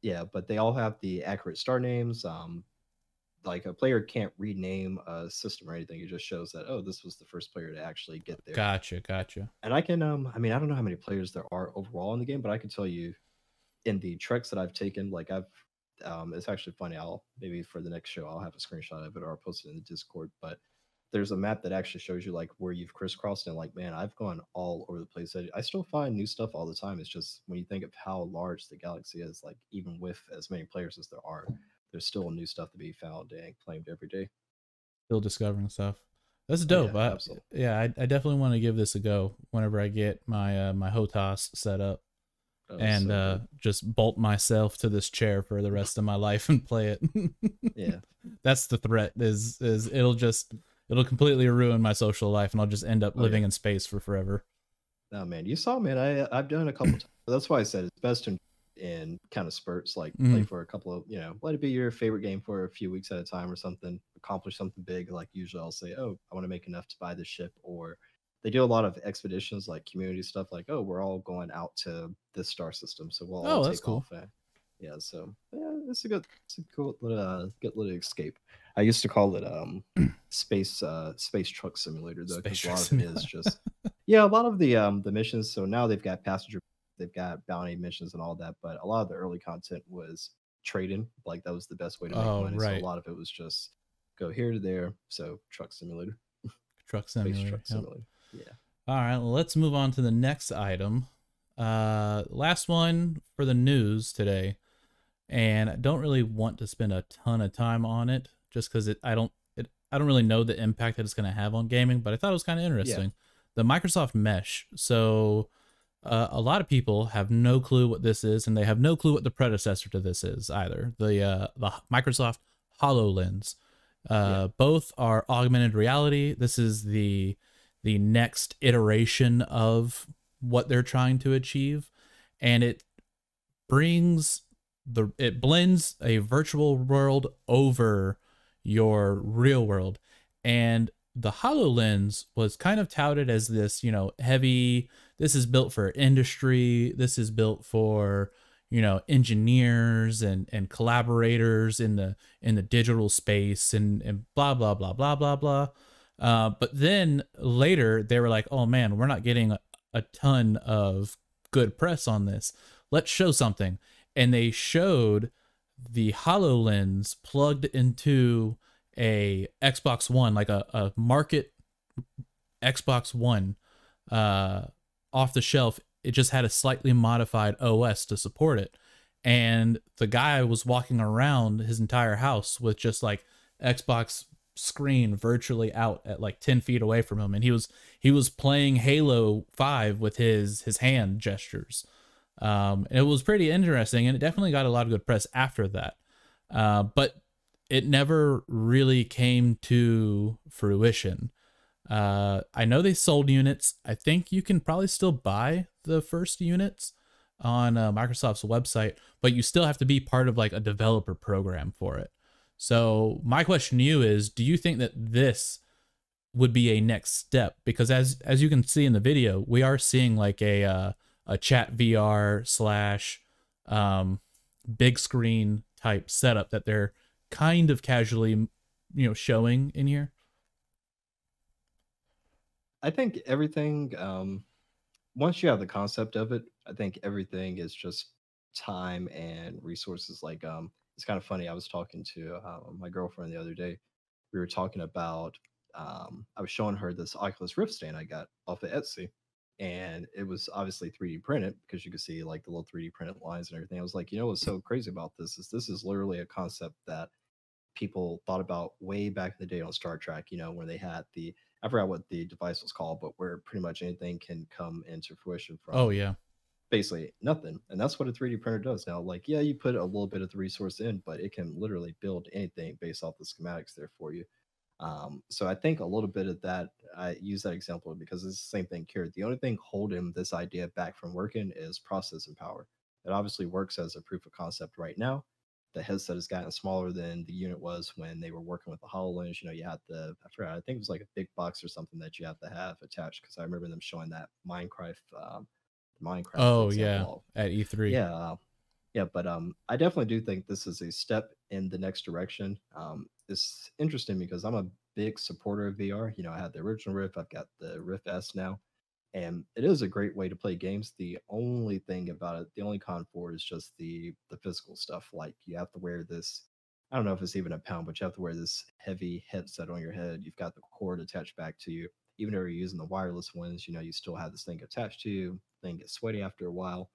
Yeah, but they all have the accurate star names. Like a player can't rename a system or anything. It just shows that, oh, this was the first player to actually get there. Gotcha. And I can I mean, I don't know how many players there are overall in the game, but I can tell you in the treks that I've taken, like I've it's actually funny. I'll maybe for the next show I'll have a screenshot of it or I'll post it in the Discord. But there's a map that actually shows you like where you've crisscrossed, and like, man, I've gone all over the place. I still find new stuff all the time. It's just when you think of how large the galaxy is, like even with as many players as there are, there's still new stuff to be found and claimed every day. Still discovering stuff. That's Oh yeah, dope. absolutely. Yeah, I definitely want to give this a go whenever I get my my HOTAS set up, Oh, and so good. just bolt myself to this chair for the rest of my life and play it. Yeah. That's the threat. Is it'll completely ruin my social life, and I'll just end up Oh living yeah. in space for forever. No man, you saw, man. I've done it a couple times. That's why I said it's best in kind of spurts, like play Mm, for a couple of, you know, let it be your favorite game for a few weeks at a time or something. Accomplish something big. Like usually, I'll say, oh, I want to make enough to buy the ship, or they do a lot of expeditions, like community stuff. Like, oh, we're all going out to this star system, so we'll all oh, that's take cool. off. Yeah, so yeah, it's a cool little, good little escape. I used to call it space truck simulator though, Space because a Truck lot of it is Simulator. just yeah, a lot of the missions. So now they've got passenger, they've got bounty missions and all that, but a lot of the early content was trading. Like that was the best way to make Oh, money. So a right. lot of it was just go here to there. So truck simulator, Truck space Simulator. truck Yep. simulator. Yeah. All right, well, let's move on to the next item. Last one for the news today, and I don't really want to spend a ton of time on it, just because I don't really know the impact that it's going to have on gaming, but I thought it was kind of Yeah. interesting. The Microsoft Mesh. So a lot of people have no clue what this is, and they have no clue what the predecessor to this is either. The Microsoft Hololens. Yeah. Both are augmented reality. This is the next iteration of what they're trying to achieve, and brings it blends a virtual world over your real world. And the HoloLens was kind of touted as this, heavy, this is built for industry, this is built for, engineers and collaborators in the digital space and blah blah blah blah blah blah. But then later they were like, oh man, we're not getting a ton of good press on this. Let's show something. And they showed the HoloLens plugged into a Xbox One, like a market Xbox One, off the shelf. It just had a slightly modified OS to support it. And the guy was walking around his entire house with just like Xbox screen virtually out at like 10 feet away from him, and he was playing Halo 5 with his hand gestures. And it was pretty interesting, and it definitely got a lot of good press after that. But it never really came to fruition. I know they sold units. I think you can probably still buy the first units on Microsoft's website, but you still have to be part of like a developer program for it. So my question to you is, do you think that this would be a next step? Because as you can see in the video, we are seeing like a chat VR slash big screen type setup that they're kind of casually, showing in here. I think everything, once you have the concept of it, I think everything is just time and resources. Like, it's kind of funny. I was talking to my girlfriend the other day. We were talking about, I was showing her this Oculus Rift stand I got off of Etsy, and it was obviously 3D printed because you could see like the little 3D printed lines and everything. I was like, what's so crazy about this is literally a concept that people thought about way back in the day on Star Trek, when they had I forgot what the device was called, but where pretty much anything can come into fruition Oh from yeah. basically nothing. And that's what a 3D printer does now. Like, yeah, you put a little bit of the resource in, but it can literally build anything based off the schematics there for you. So I think a little bit of that, I use that example because it's the same thing here. The only thing holding this idea back from working is processing power. It obviously works as a proof of concept right now. The headset has gotten smaller than the unit was when they were working with the HoloLens. You had I forgot, I think it was like a big box or something that you have to have attached because I remember them showing that Minecraft, for Oh yeah. example. At E3. Yeah, yeah, but I definitely do think this is a step in the next direction. It's interesting because I'm a big supporter of VR. I had the original Rift, I've got the Rift S now, and it is a great way to play games. The only thing about it, the only con for it is just the physical stuff. Like you have to wear this. I don't know if it's even a pound, but you have to wear this heavy headset on your head. You've got the cord attached back to you. Even though you're using the wireless ones, you still have this thing attached to you. Thing gets sweaty after a while.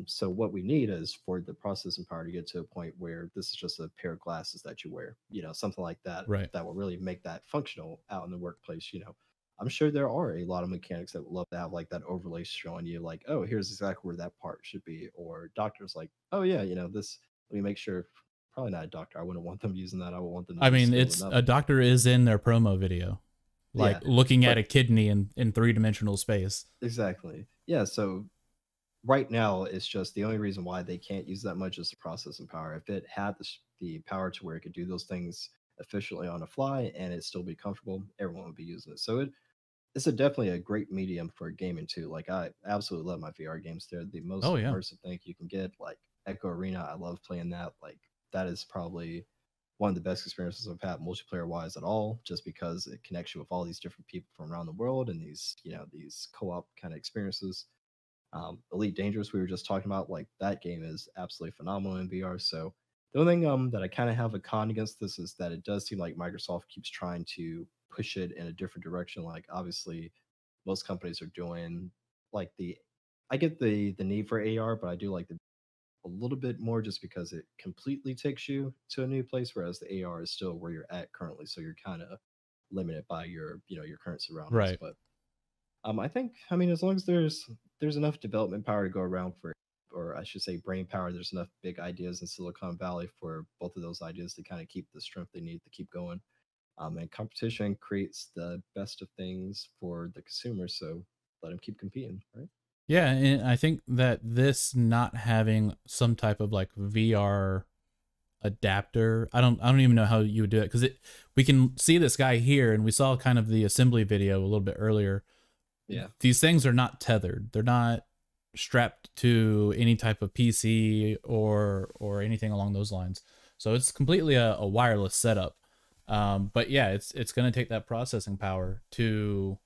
So what we need is for the processing power to get to a point where this is just a pair of glasses that you wear, something like that, Right. that will really make that functional out in the workplace. I'm sure there are a lot of mechanics that would love to have like that overlay showing you like, oh, here's exactly where that part should be. Or doctors like, oh yeah, this, let me make sure. Probably not a doctor. I wouldn't want them using that. I would want them to I be mean, skilled it's enough. a doctor is in their promo video, like Yeah, looking at but a kidney in three-dimensional space. exactly. Yeah, so right now it's just the only reason why they can't use that much is the processing power. If it had the power to where it could do those things efficiently on the fly and it still be comfortable, everyone would be using it. So it's definitely a great medium for gaming too. Like I absolutely love my VR games. They're the most Oh yeah. immersive thing you can get. Like Echo Arena, I love playing that. Like that is probably one of the best experiences I've had multiplayer wise at all, just because it connects you with all these different people from around the world and these co-op kind of experiences. Elite Dangerous, we were just talking about, like that game is absolutely phenomenal in VR. So the only thing that I kind of have a con against this is that it does seem like Microsoft keeps trying to push it in a different direction. Like obviously, most companies are doing like I get the need for AR, but I do like the a little bit more just because it completely takes you to a new place, whereas the AR is still where you're at currently. So you're kind of limited by your current surroundings. Right. But I think, I mean, as long as there's enough development power to go around for it, or I should say brain power. There's enough big ideas in Silicon Valley for both of those ideas to kind of keep the strength they need to keep going. And competition creates the best of things for the consumer. So let them keep competing, right? Yeah, and I think that this not having some type of like VR adapter, I don't even know how you would do it, because we can see this guy here, and we saw kind of the assembly video a little bit earlier. Yeah. These things are not tethered. They're not strapped to any type of PC or anything along those lines. So it's completely a wireless setup. But yeah, it's going to take that processing power to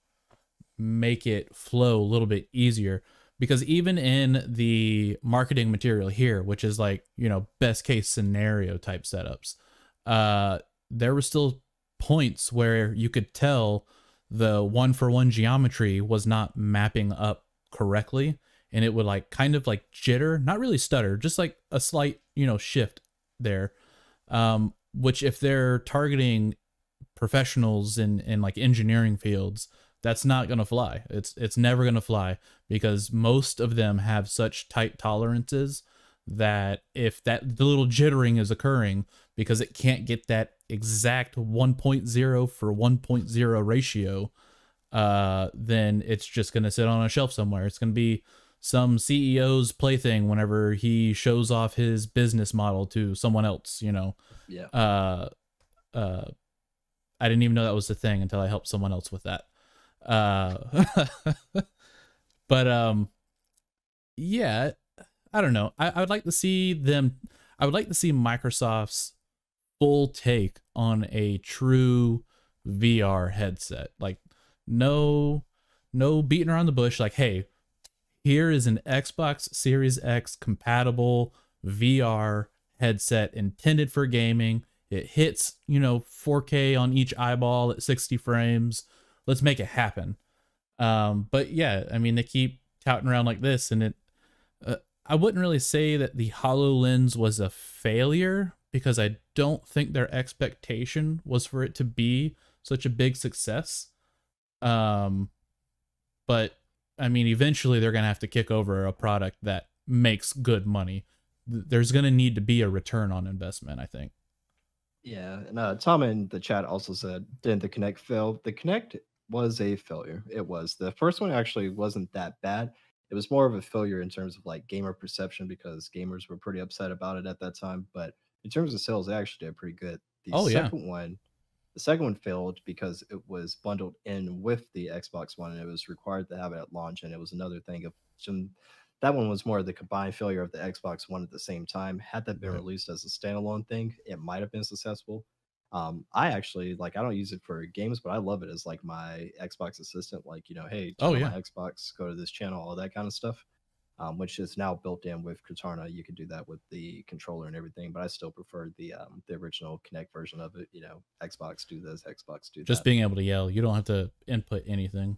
make it flow a little bit easier, because even in the marketing material here, which is like, you know, best case scenario type setups, there were still points where you could tell the 1-for-1 geometry was not mapping up correctly, and it would like kind of like jitter, not really stutter, just like a slight, you know, shift there. Which if they're targeting professionals in like engineering fields, that's not going to fly. It's never going to fly, because most of them have such tight tolerances that if that the little jittering is occurring because it can't get that exact 1.0 for 1.0 ratio, then it's just going to sit on a shelf somewhere. It's going to be some CEO's plaything whenever he shows off his business model to someone else, you know. Yeah. I didn't even know that was the thing until I helped someone else with that. But yeah, I don't know. I would like to see them. I would like to see Microsoft's full take on a true VR headset. Like, no beating around the bush. Like, hey, here is an Xbox Series X compatible VR headset intended for gaming. It hits, you know, 4K on each eyeball at 60 frames. Let's make it happen. But yeah, I mean, they keep touting around like this, and it. I wouldn't really say that the HoloLens was a failure, because I don't think their expectation was for it to be such a big success. But I mean, eventually they're gonna have to kick over a product that makes good money. There's gonna need to be a return on investment, I think. Yeah, and Tom in the chat also said, "Didn't the Connect fail?" The Connect was a failure. It was. The first one actually wasn't that bad. It was more of a failure in terms of like gamer perception, because gamers were pretty upset about it at that time. But in terms of sales, they actually did pretty good. Oh yeah. The second one failed because it was bundled in with the Xbox One, and it was required to have it at launch. And it was another thing of that one was more of the combined failure of the Xbox One at the same time. Had that been Right. released as a standalone thing, it might have been successful. I actually like, I don't use it for games, but I love it as like my Xbox assistant. Like, you know, hey, Oh turn on yeah. my Xbox, go to this channel, all that kind of stuff. Which is now built in with Cortana. You can do that with the controller and everything, but I still prefer the original Kinect version of it. You know, Xbox do this, Xbox do Just that. being able to yell. You don't have to input anything.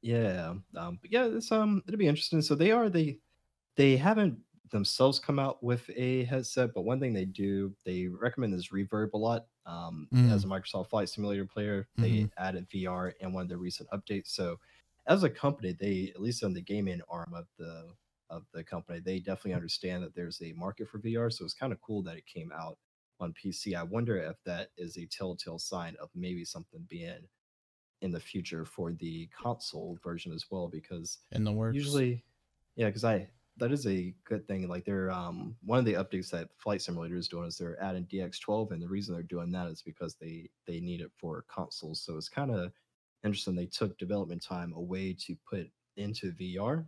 Yeah, but yeah, it's it'll be interesting. So they haven't themselves come out with a headset, but one thing they recommend is reverb a lot. As Mm, a Microsoft Flight Simulator player, mm-hmm. they added VR in one of their recent updates. So as a company, they, at least on the gaming arm of the company, they definitely understand that there's a market for VR. So it's kind of cool that it came out on PC. I wonder if that is a telltale sign of maybe something being in the future for the console version as well, because In the works. usually, yeah, because I that is a good thing. Like, they're one of the updates that Flight Simulator is doing is they're adding DX12, and the reason they're doing that is because they need it for consoles. So it's kind of interesting they took development time away to put into VR,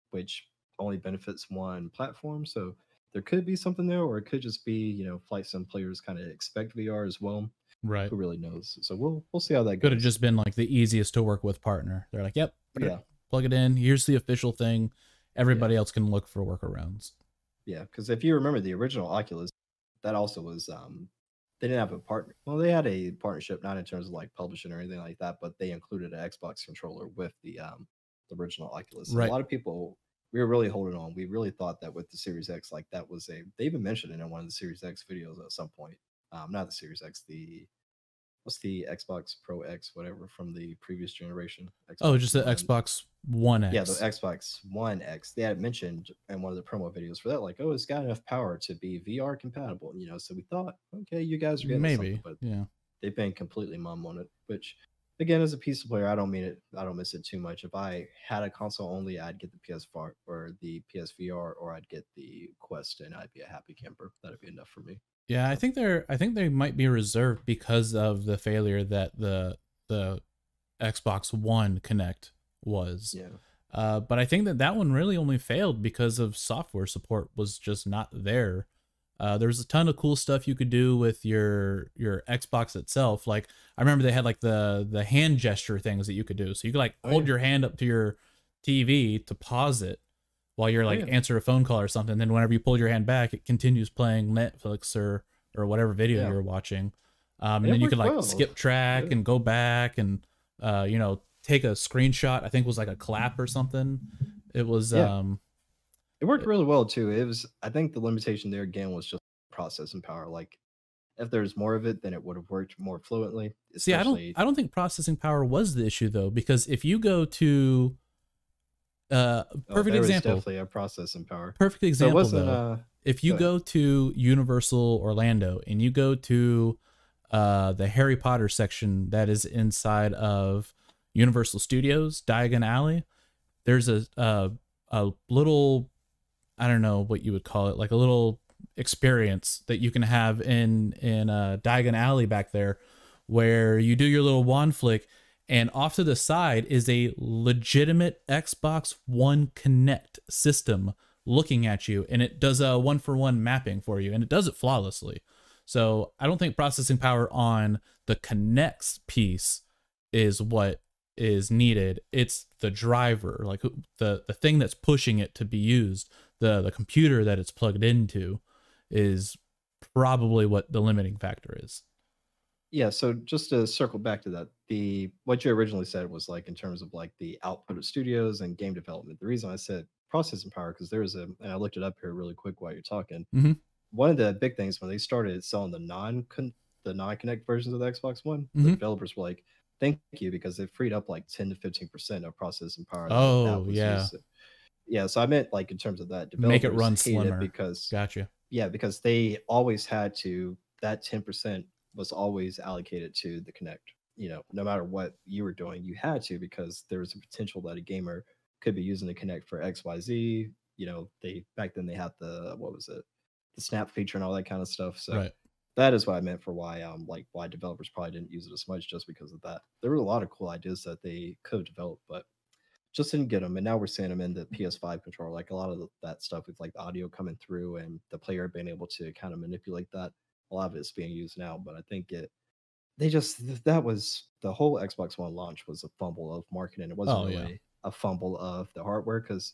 which only benefits one platform. So there could be something there, or it could just be, you know, flight sim players kind of expect VR as well. Right. Who really knows? So we'll see how that Could have goes. just been like the easiest to work with partner. They're like, yep, Yeah, plug it in. Here's the official thing. yeah. Everybody else can look for workarounds. Yeah, because if you remember the original Oculus, that also was they didn't have a partner. Well, they had a partnership, not in terms of like publishing or anything like that, but they included an Xbox controller with the original Oculus. And a Right. lot of people, we were really holding on. We really thought that with the Series X, like that was a, they even mentioned it in one of the Series X videos at some point. Not the Series X, what's the Xbox Pro X, whatever, from the previous generation, Oh, Xbox just the One. Xbox One Yeah, the X. Xbox One X. They had mentioned in one of the promo videos for that, like, oh, it's got enough power to be VR compatible. You know, so we thought, okay, you guys are getting something, Maybe. but Yeah. they've been completely mum on it. Which, again, as a PC player, I don't mean it. I don't miss it too much. If I had a console only, I'd get the PS4 or the PSVR, or I'd get the Quest, and I'd be a happy camper. That'd be enough for me. Yeah, So, I think they might be reserved because of the failure that the Xbox One Connect was. yeah, But I think that that one really only failed because of software support was just not there. There's a ton of cool stuff you could do with your Xbox itself. Like I remember they had like the hand gesture things that you could do. So you could like oh hold yeah, your hand up to your TV to pause it while you're oh like yeah, answer a phone call or something. Then whenever you pull your hand back, it continues playing Netflix or whatever video yeah, you're watching. and And it then you could worked like well. skip track Yeah, and go back and take a screenshot. I think it was like a clap or something. It was yeah, it worked it- really well too. It was, I think, the limitation there again was just processing power. Like, if there's more of it, then it would have worked more fluently. see, Especially, I don't think processing power was the issue though, because if you go to uh oh, perfect there was example, definitely a processing power. perfect So it example wasn't. though, if you Go ahead. go to Universal Orlando and you go to the Harry Potter section that is inside of Universal Studios, Diagon Alley, there's a little, I don't know what you would call it, like a little experience that you can have in Diagon Alley back there, where you do your little wand flick, and off to the side is a legitimate Xbox One Connect system looking at you, and it does a 1-for-1 mapping for you, and it does it flawlessly. So I don't think processing power on the Connects piece is what is needed. It's the driver, like the thing that's pushing it to be used, the computer that it's plugged into is probably what the limiting factor is. Yeah, so just to circle back to that, the what you originally said was like in terms of like the output of studios and game development. The reason I said processing power, because there's a, and I looked it up here really quick while you're talking. Mm-hmm. One of the big things when they started selling the non-connect versions of the Xbox One, the Mm-hmm. developers were like, "Thank you," because it freed up like 10 to 15% of processing power that Oh was yeah, used. Yeah, so I meant like in terms of that, make it developers run hate it slimmer. because, Gotcha. yeah, because they always had to, that 10% was always allocated to the Connect. You know, no matter what you were doing, you had to, because there was a potential that a gamer could be using the Connect for XYZ. You know, they back then they had the, what was it? The snap feature and all that kind of stuff. So Right. that is what I meant for why like why developers probably didn't use it as much, just because of that. There were a lot of cool ideas that they could have developed, but just didn't get them. And now we're seeing them in the PS5 controller. Like a lot of that stuff with like the audio coming through and the player being able to kind of manipulate that. A lot of it's being used now, but I think they just, that was the whole Xbox One launch was a fumble of marketing. It wasn't Oh yeah. really a fumble of the hardware, because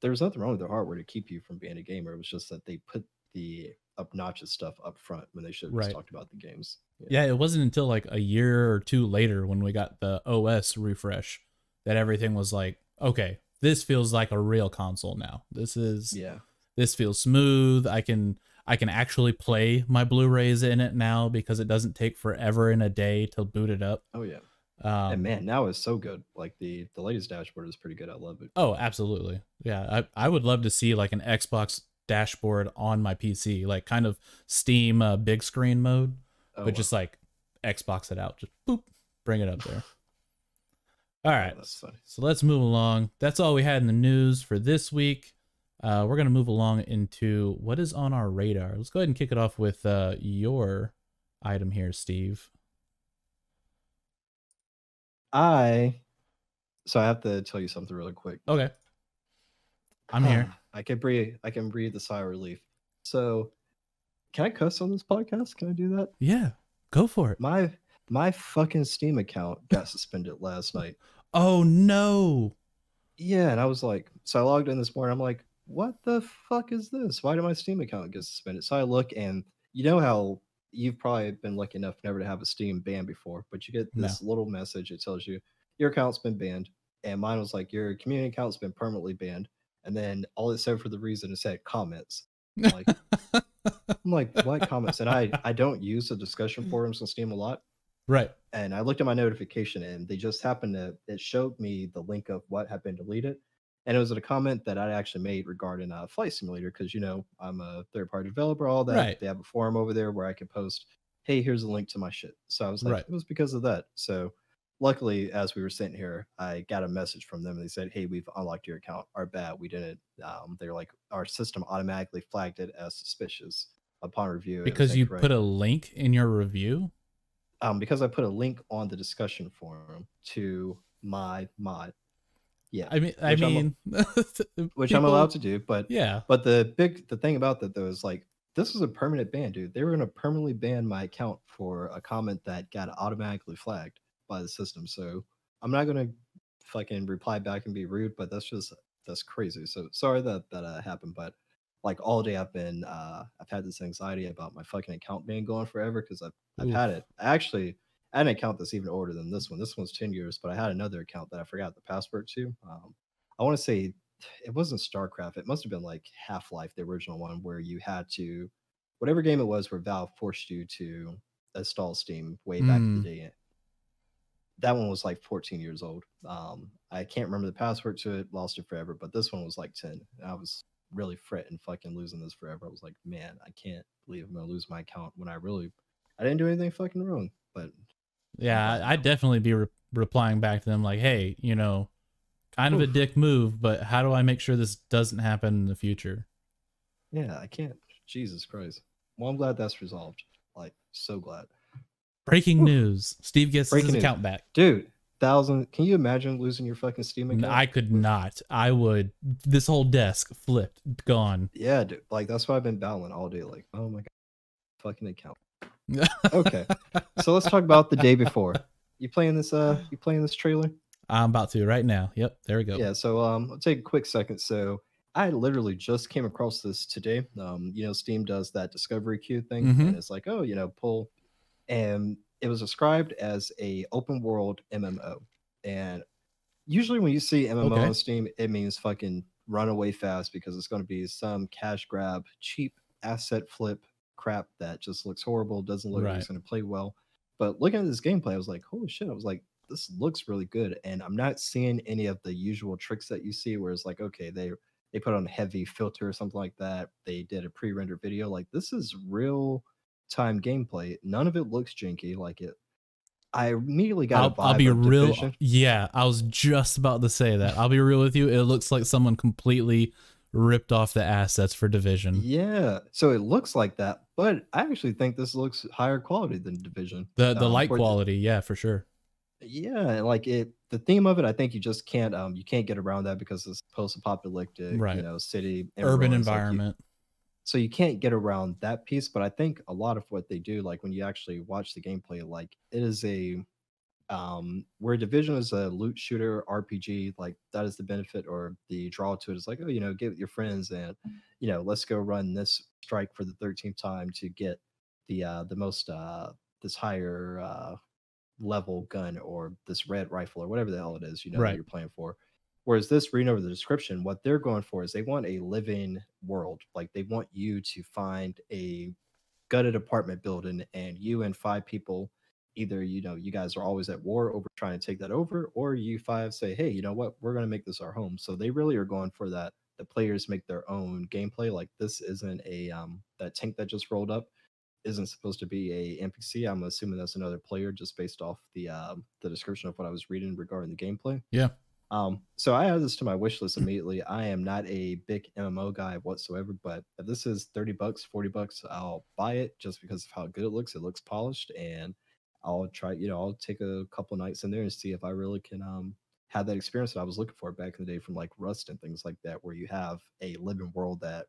there was nothing wrong with the hardware to keep you from being a gamer. It was just that they put the obnoxious stuff up front when they should have just Right. talked about the games. Yeah. Yeah, it wasn't until like a year or two later when we got the OS refresh that everything was like, okay, this feels like a real console now. Yeah. This feels smooth. I can actually play my Blu-rays in it now because it doesn't take forever in a day to boot it up. Oh yeah. And Um, man, now it's so good. Like the latest dashboard is pretty good. I love it. oh, absolutely. Yeah, I would love to see like an Xbox dashboard on my PC, like kind of Steam big screen mode, Oh but wow. just like Xbox it out, just boop, bring it up there. All Oh, right, that's funny. so let's move along. That's all we had in the news for this week. We're gonna move along into what is on our radar. Let's go ahead and kick it off with your item here, Steve. I so I have to tell you something really quick. Okay, I'm here. I can breathe. I can breathe a sigh of relief. So, can I cuss on this podcast? Can I do that? Yeah, go for it. My my fucking Steam account got suspended last night. Oh no. Yeah, and I was like, so I logged in this morning. I'm like, what the fuck is this? Why did my Steam account get suspended? So I look, and you know how you've probably been lucky enough never to have a Steam ban before, but you get No. this little message. It tells you your account's been banned, and mine was like your community account's been permanently banned. And then all it said for the reason, it said comments. I'm like, what comments? And I don't use the discussion forums on Steam a lot, Right. And I looked at my notification, and they just happened to, it showed me the link of what had been deleted. And it was a comment that I actually made regarding Flight Simulator, because, you know, I'm a third party developer, all that. Right. They have a forum over there where I can post, hey, here's a link to my shit. So I was like, Right. it was because of that. So luckily, as we were sitting here, I got a message from them. And they said, hey, we've unlocked your account. Our bad. We didn't. They're like, our system automatically flagged it as suspicious. Upon review, it was Because you incorrect. put a link in your review? Because I put a link on the discussion forum to my mod. Yeah, I mean, which I'm allowed to do, but yeah, the thing about that though is like, this is a permanent ban, dude. They were gonna permanently ban my account for a comment that got automatically flagged by the system. So I'm not gonna fucking reply back and be rude, but that's crazy. So sorry that happened, but like all day I've had this anxiety about my fucking account being gone forever, because I've oof. had it. I had an account that's even older than this one. This one's 10 years, but I had another account that I forgot the password to. I want to say it wasn't StarCraft. It must have been like Half-Life, the original one, where you had to, whatever game it was, where Valve forced you to install Steam way back in the day. That one was like 14 years old. I can't remember the password to it, lost it forever, but this one was like 10. I was really fretting fucking losing this forever. I was like, man, I can't believe I'm gonna lose my account when I didn't do anything fucking wrong. But Yeah, I'd definitely be replying back to them like, hey, you know, kind of a dick move, but how do I make sure this doesn't happen in the future? Yeah, I can't. Jesus Christ. Well, I'm glad that's resolved. Like, so glad. Breaking news. Steve gets his account back. Dude, 1,000. Can you imagine losing your fucking Steam account? I could not. I would. This whole desk flipped, gone. Yeah, dude. Like, that's why I've been battling all day. Like, oh my God. Fucking account. Okay. So let's talk about the day before. You playing this trailer? I'm about to right now. Yep, there we go. Yeah, so I'll take a quick second. So I literally just came across this today. You know, Steam does that discovery queue thing, and it's like, oh, you know, pull, and it was described as a open world MMO. And usually when you see MMO on Steam, it means fucking run away fast, because it's going to be some cash grab, cheap asset flip crap that just looks horrible, doesn't look like it's going to play well. But looking at this gameplay, I was like, holy shit. I was like, this looks really good. And I'm not seeing any of the usual tricks that you see where it's like, okay, they put on a heavy filter or something like that. They did a pre-rendered video. Like, this is real time gameplay. None of it looks janky. Like, it, I immediately got a vibe. I'll be of real. Division. Yeah, I was just about to say that. I'll be real with you. It looks like someone completely ripped off the assets for Division. Yeah, so it looks like that, but I actually think this looks higher quality than Division. The light quality, yeah, for sure. Yeah, like it, the theme of it, I think you just can't get around that, because it's post-apocalyptic, you know, city, urban environment. So you can't get around that piece. But I think a lot of what they do, like when you actually watch the gameplay, like it is a where Division is a loot shooter RPG, like that is the benefit or the draw to it. Is like, oh, you know, get with your friends and, you know, let's go run this strike for the 13th time to get the most this higher level gun, or this red rifle, or whatever the hell it is, you know, that you're playing for. Whereas this, reading over the description, what they're going for is they want a living world. Like, they want you to find a gutted apartment building, and you and 5 people, either, you know, you guys are always at war over trying to take that over, or you 5 say, hey, you know what, we're going to make this our home. So they really are going for that. The players make their own gameplay. Like, this isn't a that tank that just rolled up isn't supposed to be a NPC. I'm assuming that's another player, just based off the description of what I was reading regarding the gameplay. Yeah. So I added this to my wish list immediately. I am not a big MMO guy whatsoever, but if this is $30, $40, I'll buy it, just because of how good it looks. It looks polished, and I'll try, you know, I'll take a couple nights in there and see if I really can have that experience that I was looking for back in the day from like Rust and things like that, where you have a living world that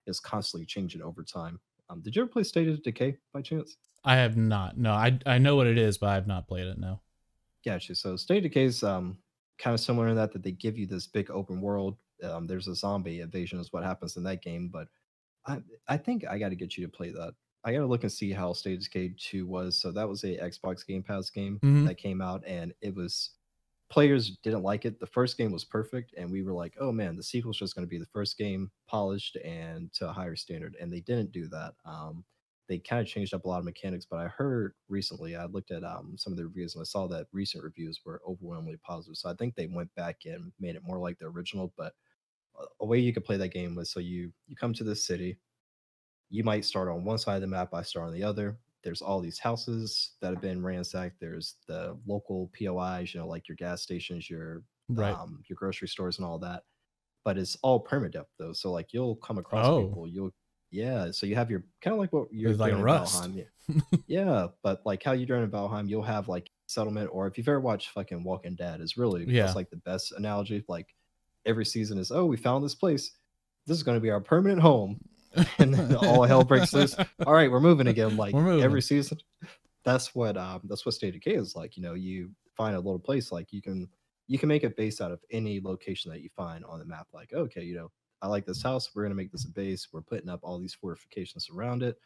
is constantly changing over time. Did you ever play State of Decay by chance? I have not. No, I know what it is, but I have not played it. No. Gotcha. So State of Decay is kind of similar in that they give you this big open world. There's a zombie invasion is what happens in that game, but I think I got to get you to play that. I got to look and see how State of Decay 2 was. So that was a Xbox Game Pass game that came out, and it was, players didn't like it. The first game was perfect, and we were like, oh man, the sequel's just going to be the first game polished and to a higher standard, and they didn't do that. they kind of changed up a lot of mechanics. But I heard recently, I looked at some of the reviews and I saw that recent reviews were overwhelmingly positive. So I think they went back and made it more like the original. But a way you could play that game was, so you come to this city, you might start on one side of the map, I start on the other. There's all these houses that have been ransacked. There's the local POIs, like your gas stations, Right. your grocery stores, and all that. But it's all permadeath though, so like you'll come across Oh, people. Yeah. So you have your kind of like what you're it's like doing in Rust. Valheim. Yeah, but like how you're doing in Valheim, you'll have like settlement, or if you've ever watched fucking Walking Dead, is really that's Yeah. like the best analogy. Like every season is, oh, we found this place. This is going to be our permanent home, and then all hell breaks loose. All right, we're moving again. Like We're moving. every season, that's what State of Decay is like. You find a little place, like you can make it based out of any location that you find on the map. Like, okay, I like this house. We're gonna make this a base. We're putting up all these fortifications around it,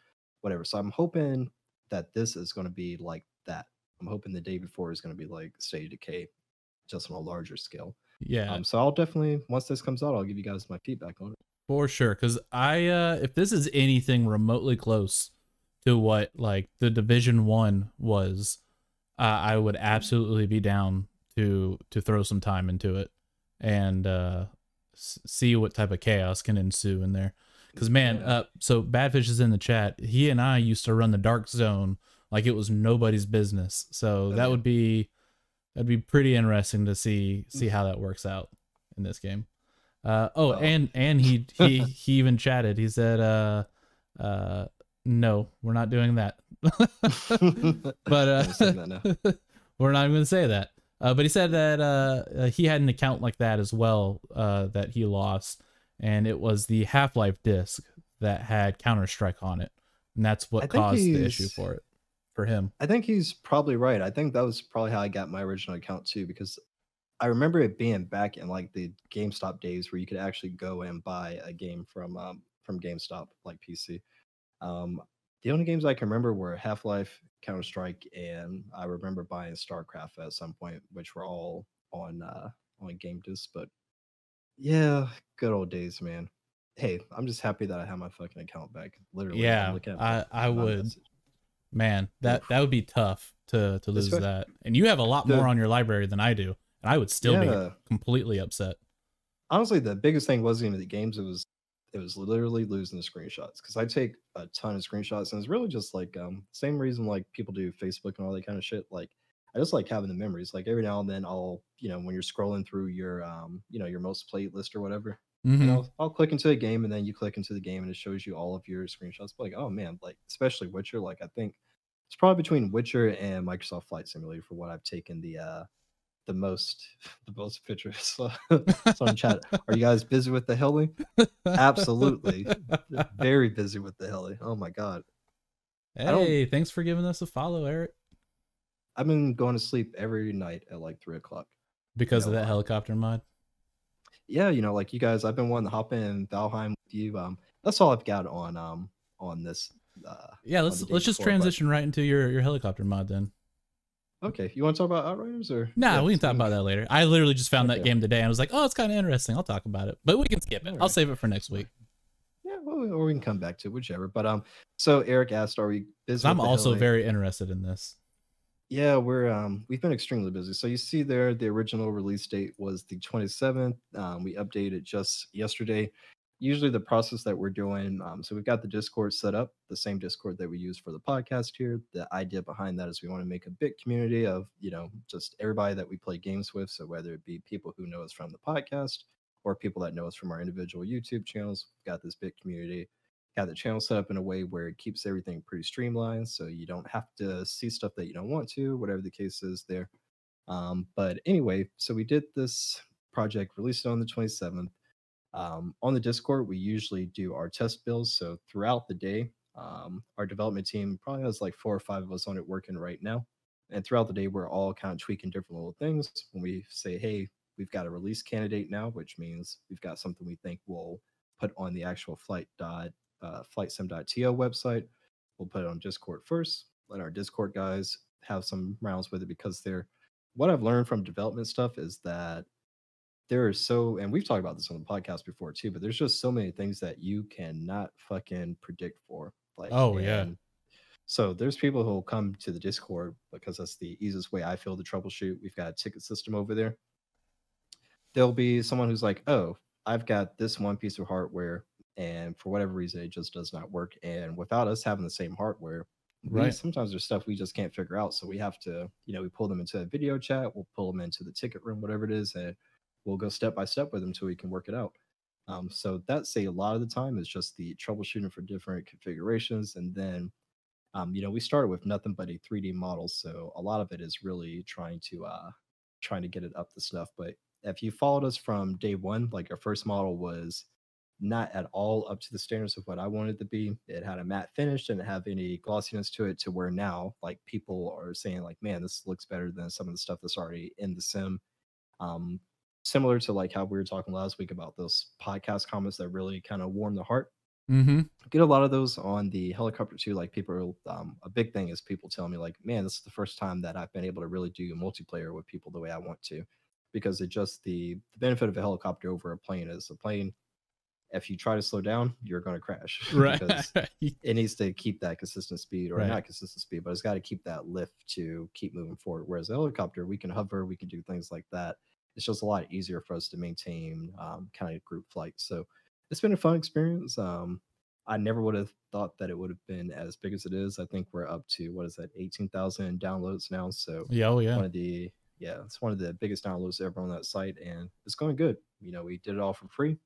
whatever. So I'm hoping that this is going to be like that. I'm hoping the day before is going to be like State of Decay, just on a larger scale. Yeah, So I'll definitely, once this comes out, I'll give you guys my feedback on it. for sure. Because if this is anything remotely close to what like the Division 1 was, I would absolutely be down to throw some time into it and see what type of chaos can ensue in there. Because man, so Badfish is in the chat. He and I used to run the Dark Zone like it was nobody's business. So that'd be pretty interesting to see how that works out in this game. And he even chatted. He said, no, we're not doing that. But we're not even going to say that. But he said that he had an account like that as well that he lost, and it was the Half-Life disc that had Counter-Strike on it, and that's what caused the issue for him. I think he's probably right. I think that was probably how I got my original account too, because I remember it being back in like the GameStop days where you could actually go and buy a game from GameStop, like PC. The only games I can remember were Half-Life, Counter-Strike, and I remember buying StarCraft at some point, which were all on game discs. But yeah, good old days, man. Hey, I'm just happy that I have my fucking account back. Literally, Yeah, I'm looking at I would. message. Man, that would be tough to lose that. And you have a lot more on your library than I do, and I would still be completely upset. Honestly, the biggest thing wasn't even the games. It was literally losing the screenshots, because I take a ton of screenshots, and it's really just like same reason like people do Facebook and all that kind of shit. Like I just like having the memories. Like every now and then I'll, when you're scrolling through your your most played list or whatever, and I'll click into a game, and then you click into the game and it shows you all of your screenshots. But like, oh man, like especially Witcher, like I think it's probably between Witcher and Microsoft Flight Simulator for what I've taken the most pictures. So in chat, are you guys busy with the heli? Absolutely. Very busy with the heli. Oh my god. Hey, thanks for giving us a follow, Eric. I've been going to sleep every night at like 3:00 because of that helicopter mod. Yeah, like you guys, I've been wanting to hop in Valheim with you. That's all I've got on this. Yeah, let's just transition right into your helicopter mod then. Okay, you want to talk about Outriders or? Nah, we can talk about that later. I literally just found that game today and I was like, oh, it's kind of interesting. I'll talk about it, but we can skip it. I'll save it for next week. Yeah, or we can come back to it, whichever. But so Eric asked, are we busy? I'm also very interested in this. Yeah, we've been extremely busy. So you see there, the original release date was the 27th. We updated just yesterday. Usually the process that we're doing, so we've got the Discord set up, the same Discord that we use for the podcast here. The idea behind that is we want to make a big community of, just everybody that we play games with. So whether it be people who know us from the podcast or people that know us from our individual YouTube channels, we've got this big community. Got the channel set up in a way where it keeps everything pretty streamlined, so you don't have to see stuff that you don't want to, whatever the case is there. But anyway, so we did this project, released it on the 27th. On the Discord, we usually do our test builds. So throughout the day, our development team probably has like 4 or 5 of us on it working right now. And throughout the day, we're all kind of tweaking different little things. When we say, hey, we've got a release candidate now, which means we've got something we think we'll put on the actual flightsim.to website. We'll put it on Discord first, let our Discord guys have some rounds with it, because what I've learned from development stuff is that there are and we've talked about this on the podcast before too, but there's just so many things that you cannot fucking predict for. Like, oh yeah, So there's people who will come to the Discord because that's the easiest way I feel to troubleshoot. We've got a ticket system over there. There'll be someone who's like, "Oh, I've got this one piece of hardware, and for whatever reason, it just does not work." And without us having the same hardware, we Right. sometimes there's stuff we just can't figure out. So we have to, we pull them into a video chat, we'll pull them into the ticket room, whatever it is, and we'll go step by step with them until we can work it out. So that's a lot of the time is just the troubleshooting for different configurations, and then we started with nothing but a 3D model, so a lot of it is really trying to get it up to snuff. But if you followed us from day one, like our first model was not at all up to the standards of what I wanted it to be. It had a matte finish, didn't have any glossiness to it. To where now, like people are saying, like, man, this looks better than some of the stuff that's already in the sim. Um, Similar to like how we were talking last week about those podcast comments that really kind of warm the heart. Mm-hmm. Get a lot of those on the helicopter too. Like people, a big thing is people telling me like, man, this is the first time that I've been able to really do multiplayer with people the way I want to, because it just the benefit of a helicopter over a plane is a plane. If you try to slow down, you're going to crash Right. because it needs to keep that consistent speed, or Right. not consistent speed, but it's got to keep that lift to keep moving forward. Whereas a helicopter, we can hover, we can do things like that. It's just a lot easier for us to maintain kind of group flights. So it's been a fun experience. I never would have thought that it would have been as big as it is. I think we're up to, what is that, 18,000 downloads now. So Yeah. Oh yeah. one of the yeah, it's one of the biggest downloads ever on that site, and it's going good. We did it all for free.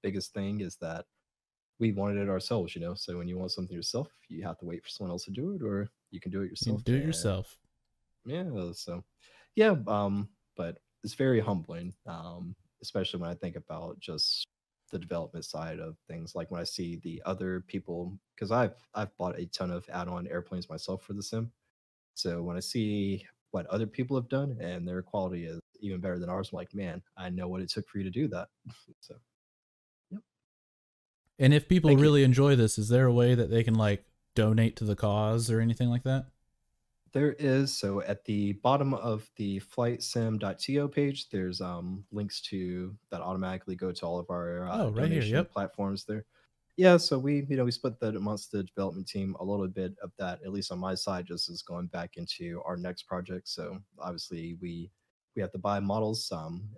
Biggest thing is that we wanted it ourselves. So when you want something yourself, you have to wait for someone else to do it, or you can do it You yourself. do it And yourself. yeah, so yeah, but it's very humbling, especially when I think about just the development side of things. Like when I see the other people, because I've bought a ton of add-on airplanes myself for the sim. So when I see what other people have done and their quality is even better than ours, I'm like, man, I know what it took for you to do that. So, yep. And if people Thank you. really enjoy this, is there a way that they can like donate to the cause or anything like that? There is, so at the bottom of the flightsim.to page, there's links to that automatically go to all of our Oh, right here. donation Yep. platforms there. Yeah, so we split that amongst the development team. A little bit of that, at least on my side, just is going back into our next project. So obviously we have to buy models.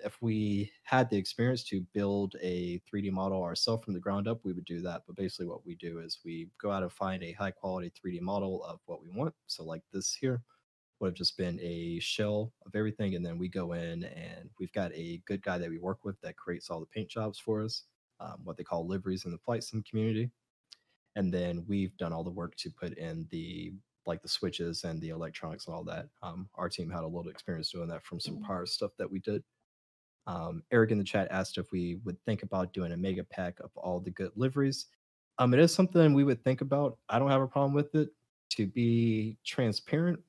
If we had the experience to build a 3D model ourselves from the ground up, we would do that. But basically, what we do is we go out and find a high quality 3D model of what we want. So like this here would have just been a shell of everything, and then we go in and we've got a good guy that we work with that creates all the paint jobs for us, what they call liveries in the flight sim community. And then we've done all the work to put in the switches and the electronics and all that. Our team had a little experience doing that from some prior stuff that we did. Eric in the chat asked if we would think about doing a mega pack of all the good liveries. It is something we would think about. I don't have a problem with it. To be transparent,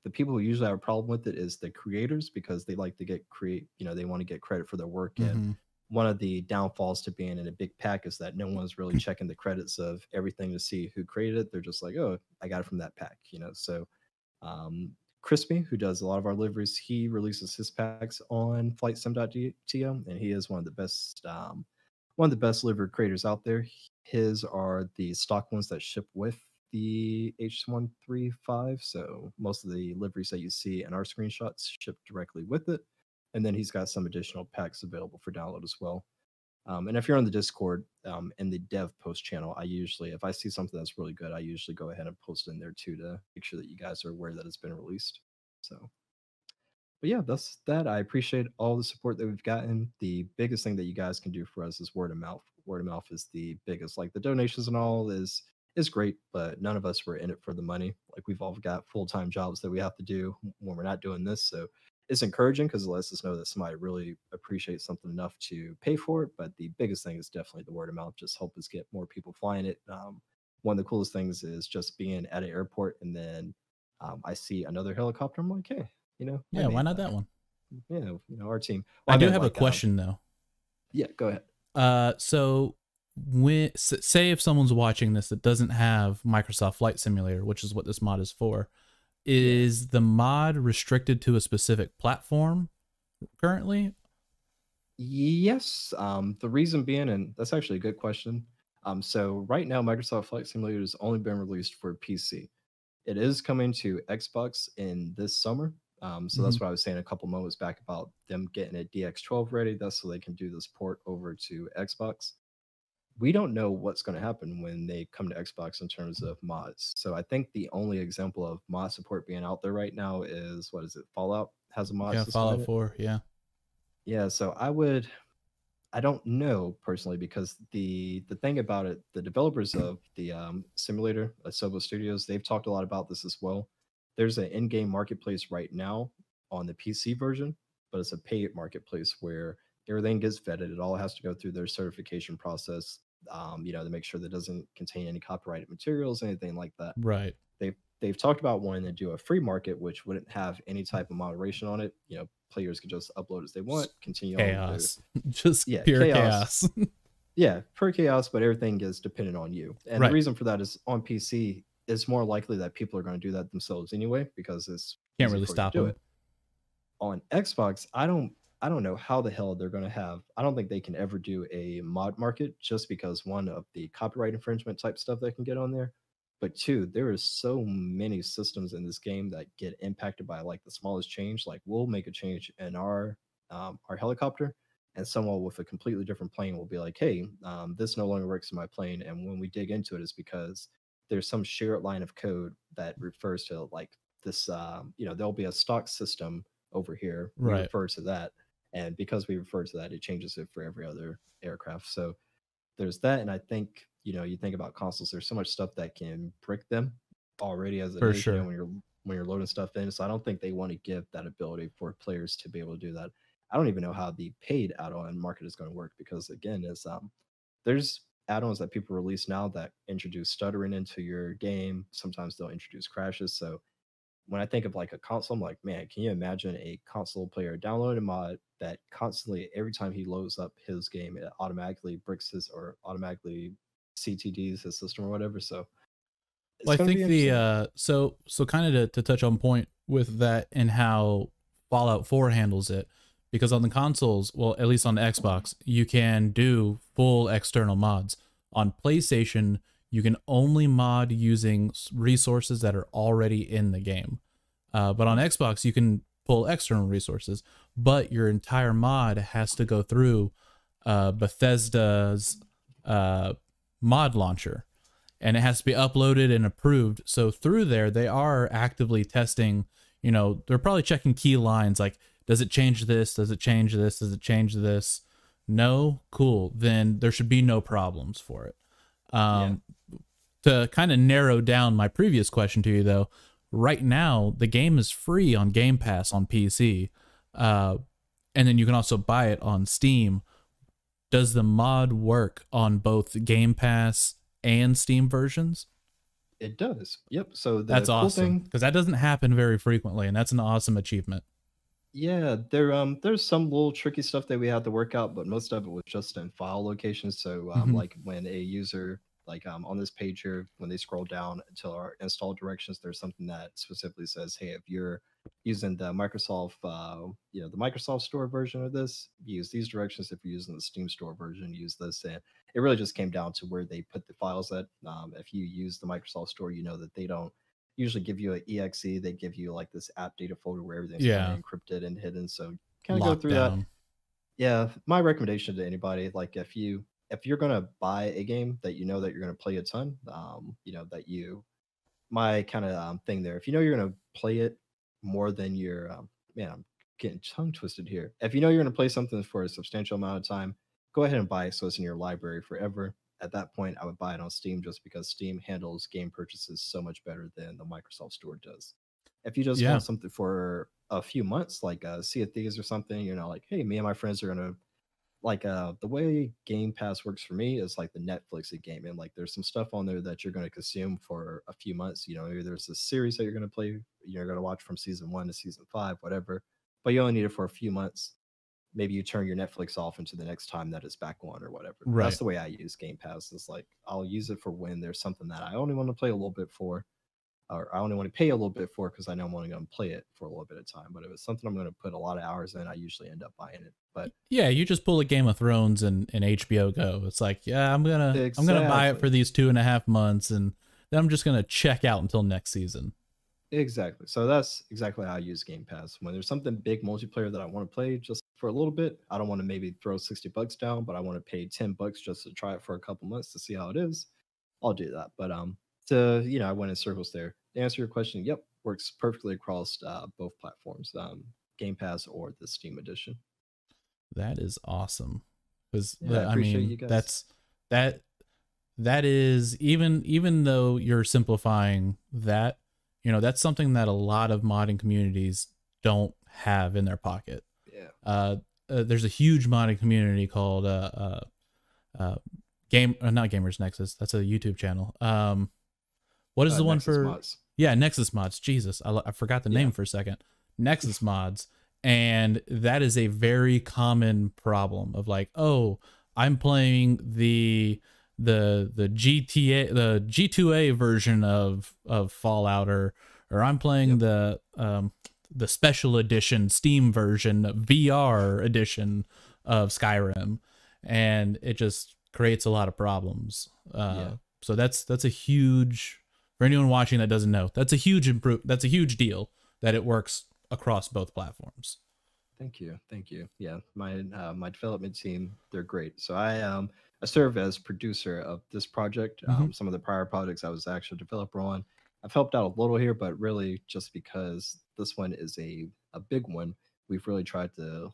the people who usually have a problem with it is the creators, because they like to they want to get credit for their work. And Mm-hmm. one of the downfalls to being in a big pack is that no one's really checking the credits of everything to see who created it. They're just like, oh, I got it from that pack. So um, Crispy, who does a lot of our liveries, he releases his packs on FlightSim.to, and he is one of the best livery creators out there. His are the stock ones that ship with the H135, so most of the liveries that you see in our screenshots ship directly with it. And then he's got some additional packs available for download as well. And if you're on the Discord in the dev post channel, I usually, if I see something that's really good, I usually go ahead and post it in there too to make sure that you guys are aware that it's been released. So, but yeah, that's that. I appreciate all the support that we've gotten. The biggest thing that you guys can do for us is word of mouth. Word of mouth is the biggest. Like the donations and all is great, but none of us were in it for the money. Like we've all got full time jobs that we have to do when we're not doing this. So it's encouraging because it lets us know that somebody really appreciates something enough to pay for it. But the biggest thing is definitely the word of mouth. Just help us get more people flying it. One of the coolest things is just being at an airport and then I see another helicopter. I'm like, hey, I Yeah. Why made not that. that one? Our team. I Well, I do meant have a like, question though. yeah, go ahead. So when say if someone's watching this that doesn't have Microsoft Flight Simulator, which is what this mod is for, Yeah. is the mod restricted to a specific platform currently? Yes. The reason being, and that's actually a good question. So right now, Microsoft Flight Simulator has only been released for PC. It is coming to Xbox in this summer. So Hmm. that's what I was saying a couple moments back about them getting a DX12 ready. That's so they can do this port over to Xbox. We don't know what's going to happen when they come to Xbox in terms of mods. So I think the only example of mod support being out there right now is, what is it? Fallout has a mod Yeah, system in Fallout it. 4. Yeah. Yeah, so I don't know personally because the thing about it, the developers of the simulator, Asobo Studios, they've talked a lot about this as well. There's an in-game marketplace right now on the PC version, but it's a paid marketplace where everything gets vetted. It all has to go through their certification process, to make sure that it doesn't contain any copyrighted materials, anything like that. Right. They've talked about wanting to do a free market, which wouldn't have any type of moderation on it. Players could just upload as they want, continue on with their Chaos. Just yeah pure chaos. chaos. Yeah, per chaos, but everything is dependent on you. And the Right. reason for that is on PC, it's more likely that people are going to do that themselves anyway because it's Can't easy really for you to stop do them. it. On Xbox, I don't know how the hell they're going to have. I don't think they can ever do a mod market just because one of the copyright infringement type stuff that can get on there, but two, there is so many systems in this game that get impacted by like the smallest change. Like we'll make a change in our helicopter, and someone with a completely different plane will be like, "Hey, this no longer works in my plane." And when we dig into it, it's because there's some shared line of code that refers to like this. There'll be a stock system over here. We Right. refer to that, and because we refer to that, it changes it for every other aircraft. So there's that, and I think you think about consoles. There's so much stuff that can brick them already as it For is. sure. When you're loading stuff in, so I don't think they want to give that ability for players to be able to do that. I don't even know how the paid add-on market is going to work because again, is there's add-ons that people release now that introduce stuttering into your game. Sometimes they'll introduce crashes. So when I think of like a console, I'm like, man, can you imagine a console player downloading a mod that constantly, every time he loads up his game, it automatically bricks his or automatically CTDs his system or whatever. So it's Well, I going to be think the interesting. so kind of to touch on point with that and how Fallout 4 handles it, because on the consoles, well, at least on the Xbox, you can do full external mods. On PlayStation, you can only mod using resources that are already in the game. But on Mm. Xbox, you can pull external resources, but your entire mod has to go through Bethesda's uh, mod launcher, and it has to be uploaded and approved. So through there, they are actively testing. They're probably checking key lines like, does it change this? Does it change this? Does it change this? No? Cool. Then there should be no problems for it. Yeah, Um, to kind of narrow down my previous question to you, though, right now, the game is free on Game Pass on PC. Uh, and then you can also buy it on Steam. Does the mod work on both Game Pass and Steam versions? it does. Yep. So the That's cool awesome, thing, because that doesn't happen very frequently, and that's an awesome achievement. yeah, there's some little tricky stuff that we had to work out, but most of it was just in file locations. So Hmm. like when a user like on this page here, when they scroll down until our install directions, there's something that specifically says, hey, if you're using the Microsoft Store version of this, use these directions. If you're using the Steam Store version, use this. And it really just came down to where they put the files at. If you use the Microsoft Store, you know that they don't usually give you an exe. They give you like this app data folder where everything's kind of Yeah, encrypted and hidden. So kind of go through that. lockdown. Yeah, my recommendation to anybody, like if you're gonna buy a game that you know that you're gonna play a ton, that you my kind of thing there. If you know you're gonna play it more than your man, I'm getting tongue twisted here. If you know you're gonna play something for a substantial amount of time, go ahead and buy it so it's in your library forever. At that point, I would buy it on Steam just because Steam handles game purchases so much better than the Microsoft Store does. If you just Yeah, want something for a few months, like Sea of Thieves or something, you're not like, hey, me and my friends are gonna like the way Game Pass works for me is like the Netflix of gaming. Like there's some stuff on there that you're going to consume for a few months. Maybe there's a series that you're going to play, you're going to watch from season 1 to season 5, whatever. But you only need it for a few months. Maybe you turn your Netflix off until the next time that it's back on or whatever. That's right. the way I use Game Pass. It's like I'll use it for when there's something that I only want to play a little bit for, or I only want to pay a little bit for because I know I'm only going to play it for a little bit of time. But if it's something I'm going to put a lot of hours in, I usually end up buying it. But Yeah, you just pull a Game of Thrones and HBO Go. It's like, yeah, I'm gonna buy it exactly. for these 2.5 months, and then I'm just gonna check out until next season. Exactly. So that's exactly how I use Game Pass. When there's something big multiplayer that I want to play just for a little bit, I don't want to maybe throw $60 down, but I want to pay $10 just to try it for a couple months to see how it is. I'll do that. But I went in circles there. To answer your question, yep, works perfectly across both platforms, Game Pass or the Steam edition. That is awesome. Because Yeah, I appreciate you guys. that is, even though you're simplifying that, that's something that a lot of modding communities don't have in their pocket. Yeah. There's a huge modding community called not Gamers Nexus. That's a YouTube channel. What is the one Nexus for Mods. Yeah, Nexus Mods. Jesus, I forgot the name for a second. Nexus Mods. And that is a very common problem of like, oh, I'm playing the GTA, the G2A version of Fallout, or I'm playing the special edition Steam version, VR edition of Skyrim, and it just creates a lot of problems. So that's a huge, for anyone watching that doesn't know, that's a huge deal that it works across both platforms. Thank you. Yeah, my development team, they're great. So I serve as producer of this project. Some of the prior projects I was actually a developer on. I've helped out a little here, but really just because this one is a big one, we've really tried to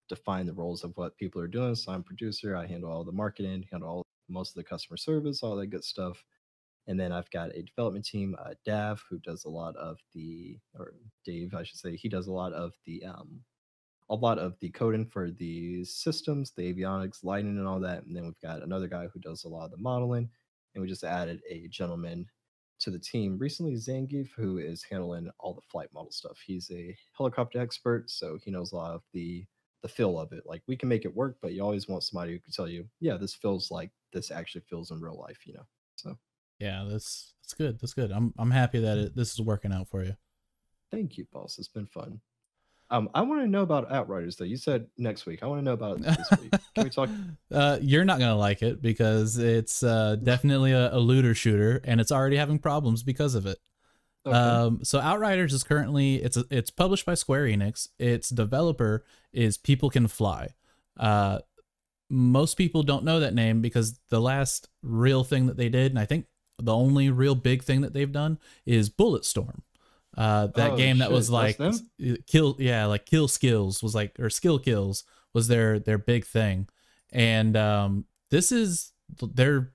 define the roles of what people are doing. So I'm producer. I handle all the marketing, most of the customer service, all that good stuff. And then I've got a development team, Dav, who does a lot of or Dave, I should say, he does a lot of the coding for the systems, the avionics, lighting, and all that. And then we've got another guy who does a lot of the modeling. And we just added a gentleman to the team recently, Zangief, who is handling all the flight model stuff. He's a helicopter expert, so he knows a lot of the feel of it. Like, we can make it work, but you always want somebody who can tell you, yeah, this feels like this actually feels in real life, So yeah, that's good. That's good. I'm happy that this is working out for you. Thank you, boss. It's been fun. I want to know about Outriders, though. You said next week. I want to know about it this week. Can we talk? You're not gonna like it because it's definitely a looter shooter, and it's already having problems because of it. Okay. So Outriders is currently it's published by Square Enix. Its developer is People Can Fly. Most people don't know that name because the last real thing that they did, and I think the only real big thing that they've done, is Bulletstorm. That game that was like Kill Skills was like, or Skill Kills was their big thing. And this is their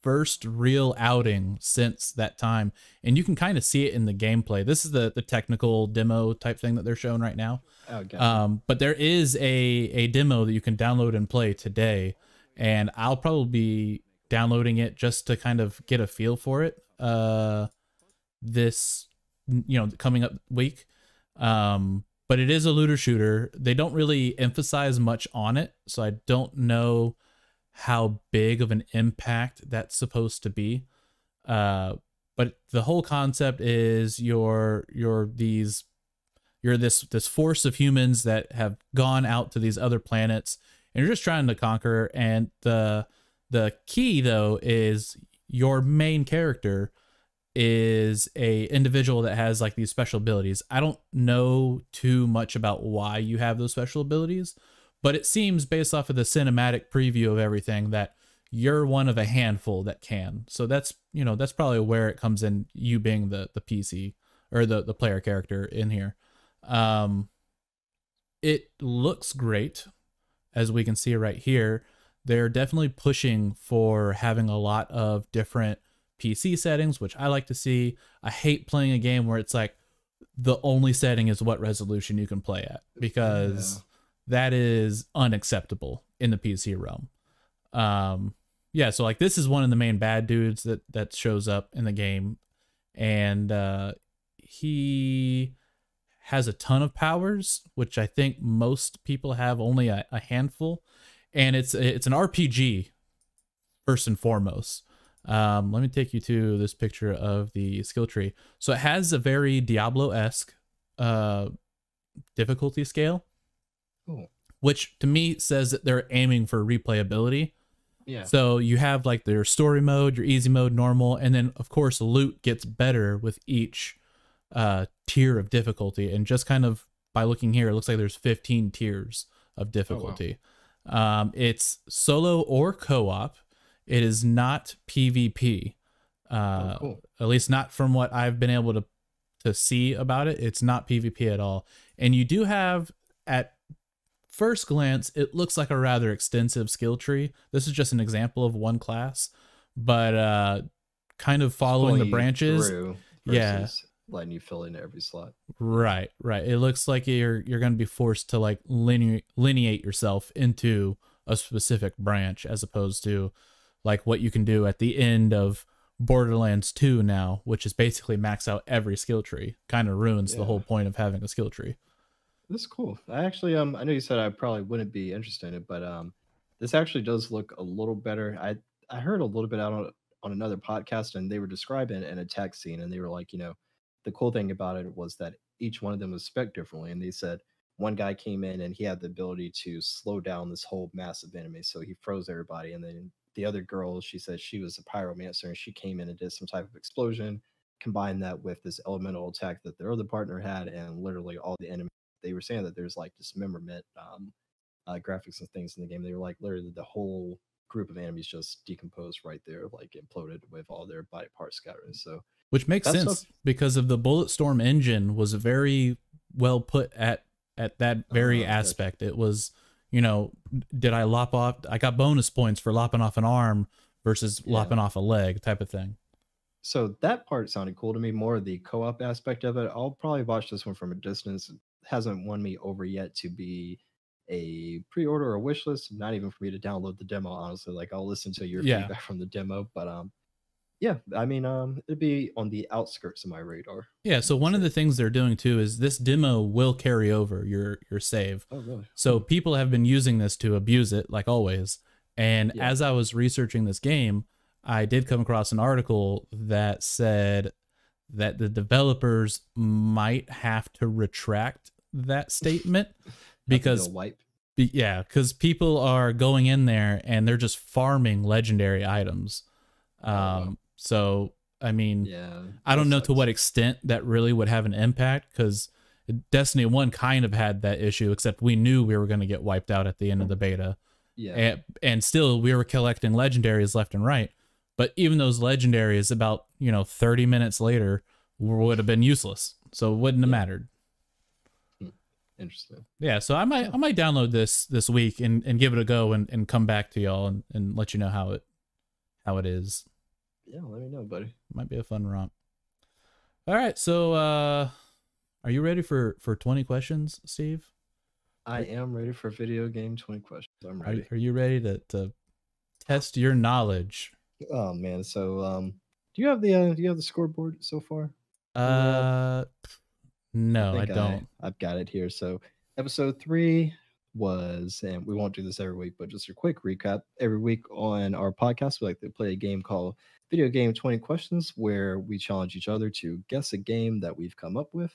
first real outing since that time. And you can kind of see it in the gameplay. This is the technical demo type thing that they're showing right now. Oh, gotcha. But there is a demo that you can download and play today. And I'll probably be downloading it just to kind of get a feel for it. This coming up week. But it is a looter shooter. They don't really emphasize much on it, so I don't know how big of an impact that's supposed to be. But the whole concept is you're this force of humans that have gone out to these other planets, and you're just trying to conquer. And the key, though, is your main character is a individual that has like these special abilities. I don't know too much about why you have those special abilities, but it seems based off of the cinematic preview of everything that you're one of a handful that can. So that's probably where it comes in, you being the PC or the player character in here. It looks great, as we can see right here. They're definitely pushing for having a lot of different PC settings, which I like to see. I hate playing a game where it's like the only setting is what resolution you can play at, because that is unacceptable in the PC realm. So like this is one of the main bad dudes that shows up in the game, and he has a ton of powers, which I think most people have only a handful, and it's an RPG first and foremost. Let me take you to this picture of the skill tree. So it has a very Diablo-esque difficulty scale, which to me says that they're aiming for replayability. Yeah. So you have like their story mode, your easy mode, normal, and then of course loot gets better with each tier of difficulty. And just kind of by looking here, it looks like there's 15 tiers of difficulty. Oh, wow. It's solo or co-op. It is not PvP. Cool. At least not from what I've been able to see about it. It's not PvP at all. And you do have, at first glance, it looks like a rather extensive skill tree. This is just an example of one class, but kind of following the branches. Yeah, letting you fill in every slot. Right. It looks like you're going to be forced to like lineate yourself into a specific branch, as opposed to like what you can do at the end of Borderlands 2 now, which is basically max out every skill tree. Kind of ruins the whole point of having a skill tree. This is cool. I actually, I know you said I probably wouldn't be interested in it, but this actually does look a little better. I heard a little bit out on another podcast, and they were describing an attack scene, and they were like, the cool thing about it was that each one of them was spec differently, and they said one guy came in and he had the ability to slow down this whole mass of enemies, so he froze everybody, and then the other girl, she said she was a pyromancer, and she came in and did some type of explosion, combined that with this elemental attack that their other partner had, and literally all the enemies. They were saying that there's like dismemberment graphics and things in the game. They were like literally the whole group of enemies just decomposed right there, like imploded with all their body parts scattered. So, which makes sense because of the Bulletstorm engine was very well put at that very aspect. It was, did I lop off? I got bonus points for lopping off an arm versus lopping off a leg type of thing. So that part sounded cool to me, more the co-op aspect of it. I'll probably watch this one from a distance. It hasn't won me over yet to be a pre-order or wish list, not even for me to download the demo, honestly. Like, I'll listen to your feedback from the demo, but I mean, it'd be on the outskirts of my radar. Yeah, so one of the things they're doing too is this demo will carry over your save. Oh, really? So people have been using this to abuse it, like always. And as I was researching this game, I did come across an article that said that the developers might have to retract that statement because because people are going in there and they're just farming legendary items. So I mean, I don't know to what extent that really would have an impact, because Destiny 1 kind of had that issue, except we knew we were going to get wiped out at the end of the beta. And still we were collecting legendaries left and right. But even those legendaries about, 30 minutes later would have been useless. So it wouldn't have mattered. Interesting. Yeah, so I might download this week and give it a go and come back to y'all and let you know how it is. Yeah, let me know, buddy. Might be a fun romp. All right, so are you ready for 20 questions, Steve? I am ready for video game 20 questions. I'm ready. Are you ready to test your knowledge? Oh man, so do you have the scoreboard so far? No, I don't. I've got it here. So episode 3 was, and we won't do this every week, but just a quick recap. Every week on our podcast, we like to play a game called Video Game 20 Questions, where we challenge each other to guess a game that we've come up with.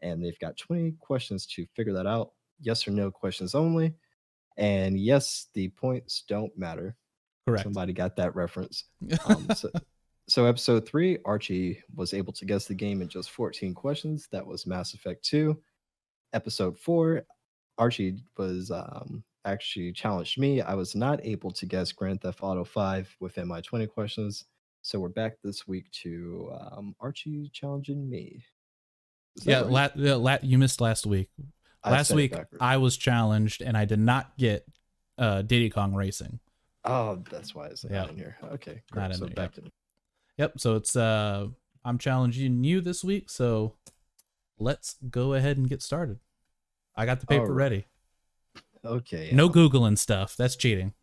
And they've got 20 questions to figure that out. Yes or no questions only. And yes, the points don't matter. Correct. Somebody got that reference. So episode 3, Archie was able to guess the game in just 14 questions. That was Mass Effect 2. Episode 4, Archie was actually challenged me. I was not able to guess Grand Theft Auto 5 within my 20 questions. So we're back this week to Archie challenging me. You missed last week. Last week I was challenged and I did not get Diddy Kong Racing. Oh, that's why it's not in here. Okay, great. So back to me. Yep. So it's I'm challenging you this week. So let's go ahead and get started. I got the paper ready. Okay. No Googling stuff. That's cheating.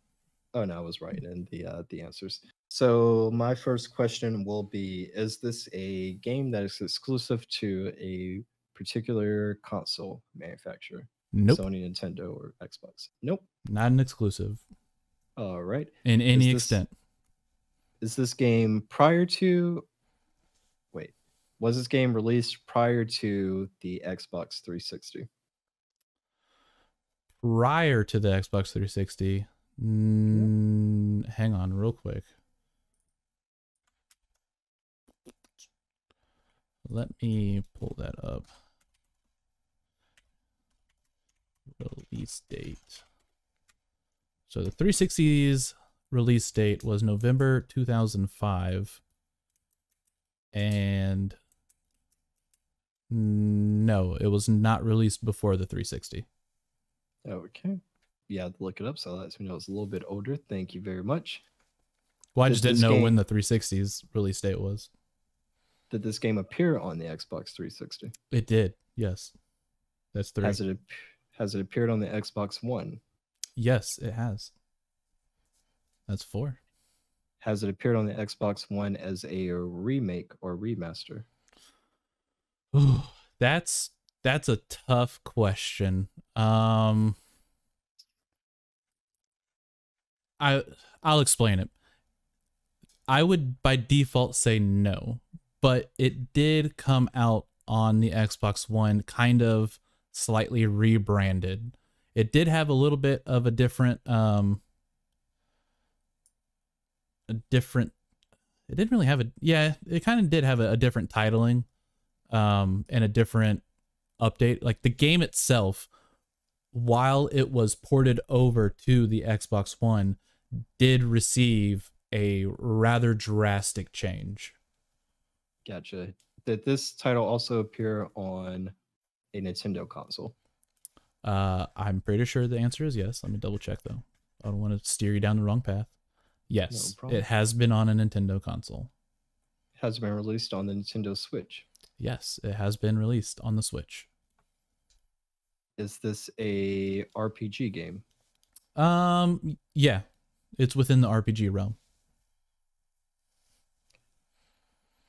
Oh no, I was right in the answers. So my first question will be: is this a game that is exclusive to a particular console manufacturer? Nope. Sony, Nintendo, or Xbox? Nope. Not an exclusive. All right. In any extent. Is this game prior to... Wait. Was this game released prior to the Xbox 360? Prior to the Xbox 360? Hang on real quick. Let me pull that up. Release date. So the 360's release date was November 2005. And no, it was not released before the 360. Okay. Yeah, I had to look it up, so that lets me know it's a little bit older. Thank you very much. Well, I just didn't know when the 360's release date was. Did this game appear on the Xbox 360? It did, yes. That's 3. Has it appeared on the Xbox One? Yes, it has. That's 4. Has it appeared on the Xbox One as a remake or remaster? Ooh, that's a tough question. I'll explain it. I would by default say no, but it did come out on the Xbox One kind of slightly rebranded. It did have a little bit of a different it didn't really have it kind of did have a different titling and a different update. Like the game itself, while it was ported over to the Xbox One, did receive a rather drastic change. Gotcha. Did this title also appear on a Nintendo console? I'm pretty sure the answer is yes. Let me double check though. I don't want to steer you down the wrong path. Yes, it has been on a Nintendo console. Has it been released on the Nintendo Switch? Yes, it has been released on the Switch. Is this a RPG game? Yeah, it's within the RPG realm.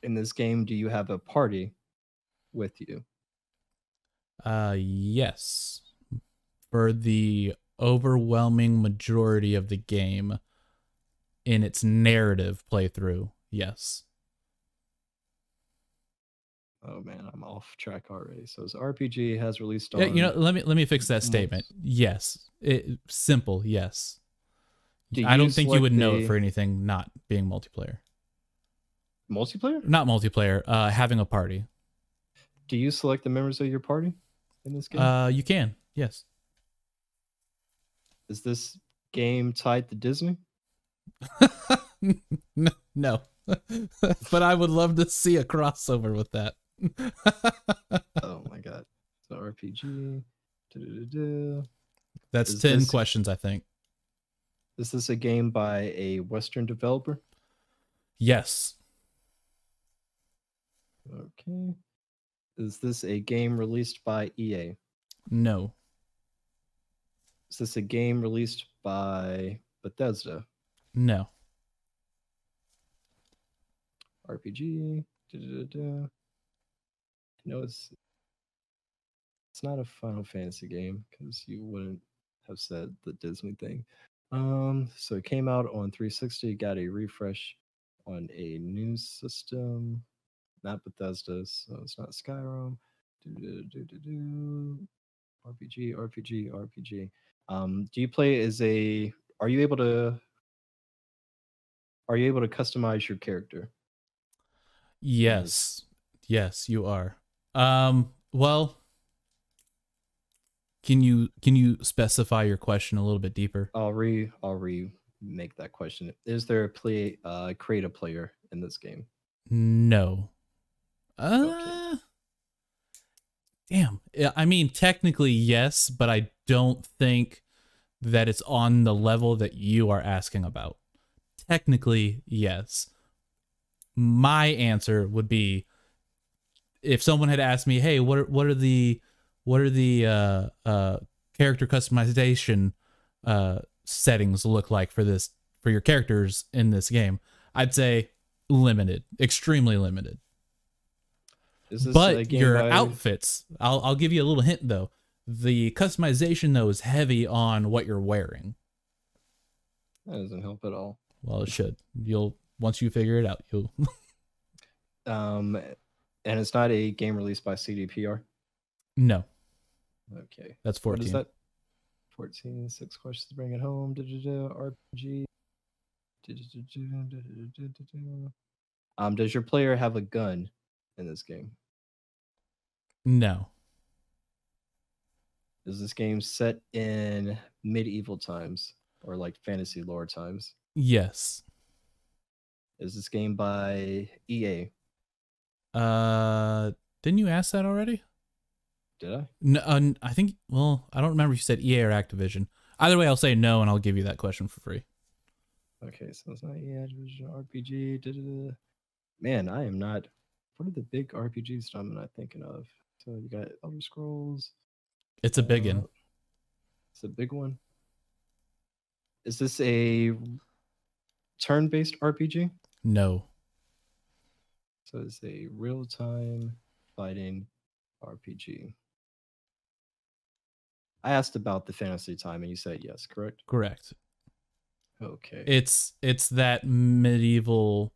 In this game, do you have a party with you? Yes. For the overwhelming majority of the game in its narrative playthrough, yes. Oh man, I'm off track already. So it's RPG, has released on. Yeah, you know, let me fix that statement. Yes, simple. Yes. I don't think you would know it for anything not being multiplayer. Multiplayer? Not multiplayer. Having a party. Do you select the members of your party in this game? You can. Yes. Is this game tied to Disney? No. But I would love to see a crossover with that. Oh my god. So RPG. That's 10 questions, I think. Is this a game by a Western developer? Yes. Okay. Is this a game released by EA? No. Is this a game released by Bethesda? No. RPG. No, it's not a Final Fantasy game because you wouldn't have said the Disney thing. So it came out on 360, got a refresh on a new system, not Bethesda, so it's not Skyrim. RPG. Do you play as a? Are you able to customize your character? Yes. Yes, you are. Well, can you specify your question a little bit deeper? I'll remake that question. Is there a create a player in this game? No. Okay. Damn. I mean, technically yes, but I don't think that it's on the level that you are asking about. Technically, yes. My answer would be, if someone had asked me, "Hey, what are the character customization settings look like for your characters in this game?" I'd say limited, extremely limited. But your outfits, I'll give you a little hint though. The customization though is heavy on what you're wearing. That doesn't help at all. Well, it should. Once you figure it out, you'll. And it's not a game released by CDPR? No. Okay. That's 14. What is that? 14, 6 questions to bring it home. RPG. Does your player have a gun in this game? No. Is this game set in medieval times or like fantasy lore times? Yes. Is this game by EA? Didn't you ask that already? Did I? No, I think. Well, I don't remember if you said EA or Activision. Either way, I'll say no, and I'll give you that question for free. Okay, so it's not EA, Activision, RPG. Man, I am not. What are the big RPGs that I'm not thinking of? So you got Elder Scrolls. It's a big one. It's a big one. Is this a turn-based RPG? No. So it's a real-time fighting RPG. I asked about the fantasy time, and you said yes, correct? Correct. Okay. It's that medieval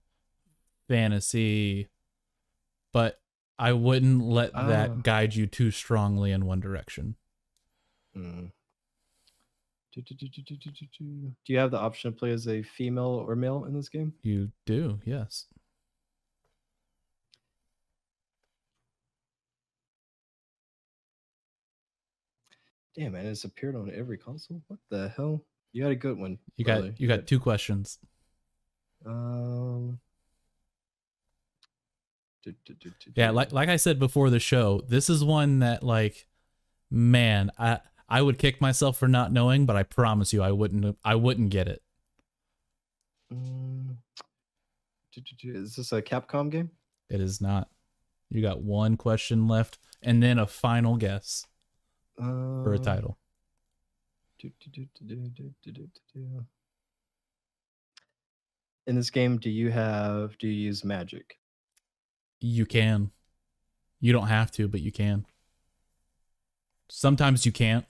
fantasy, but I wouldn't let that guide you too strongly in one direction. Do you have the option to play as a female or male in this game? You do, yes. Damn, man, it's appeared on every console. What the hell? You had a good one. You got 2 questions. Yeah, like I said before the show, this is one that, like, man, I would kick myself for not knowing, but I promise you I wouldn't get it. Is this a Capcom game? It is not. You got 1 question left and then a final guess for a title. In this game, do you use magic? You can. You don't have to, but you can. Sometimes you can't.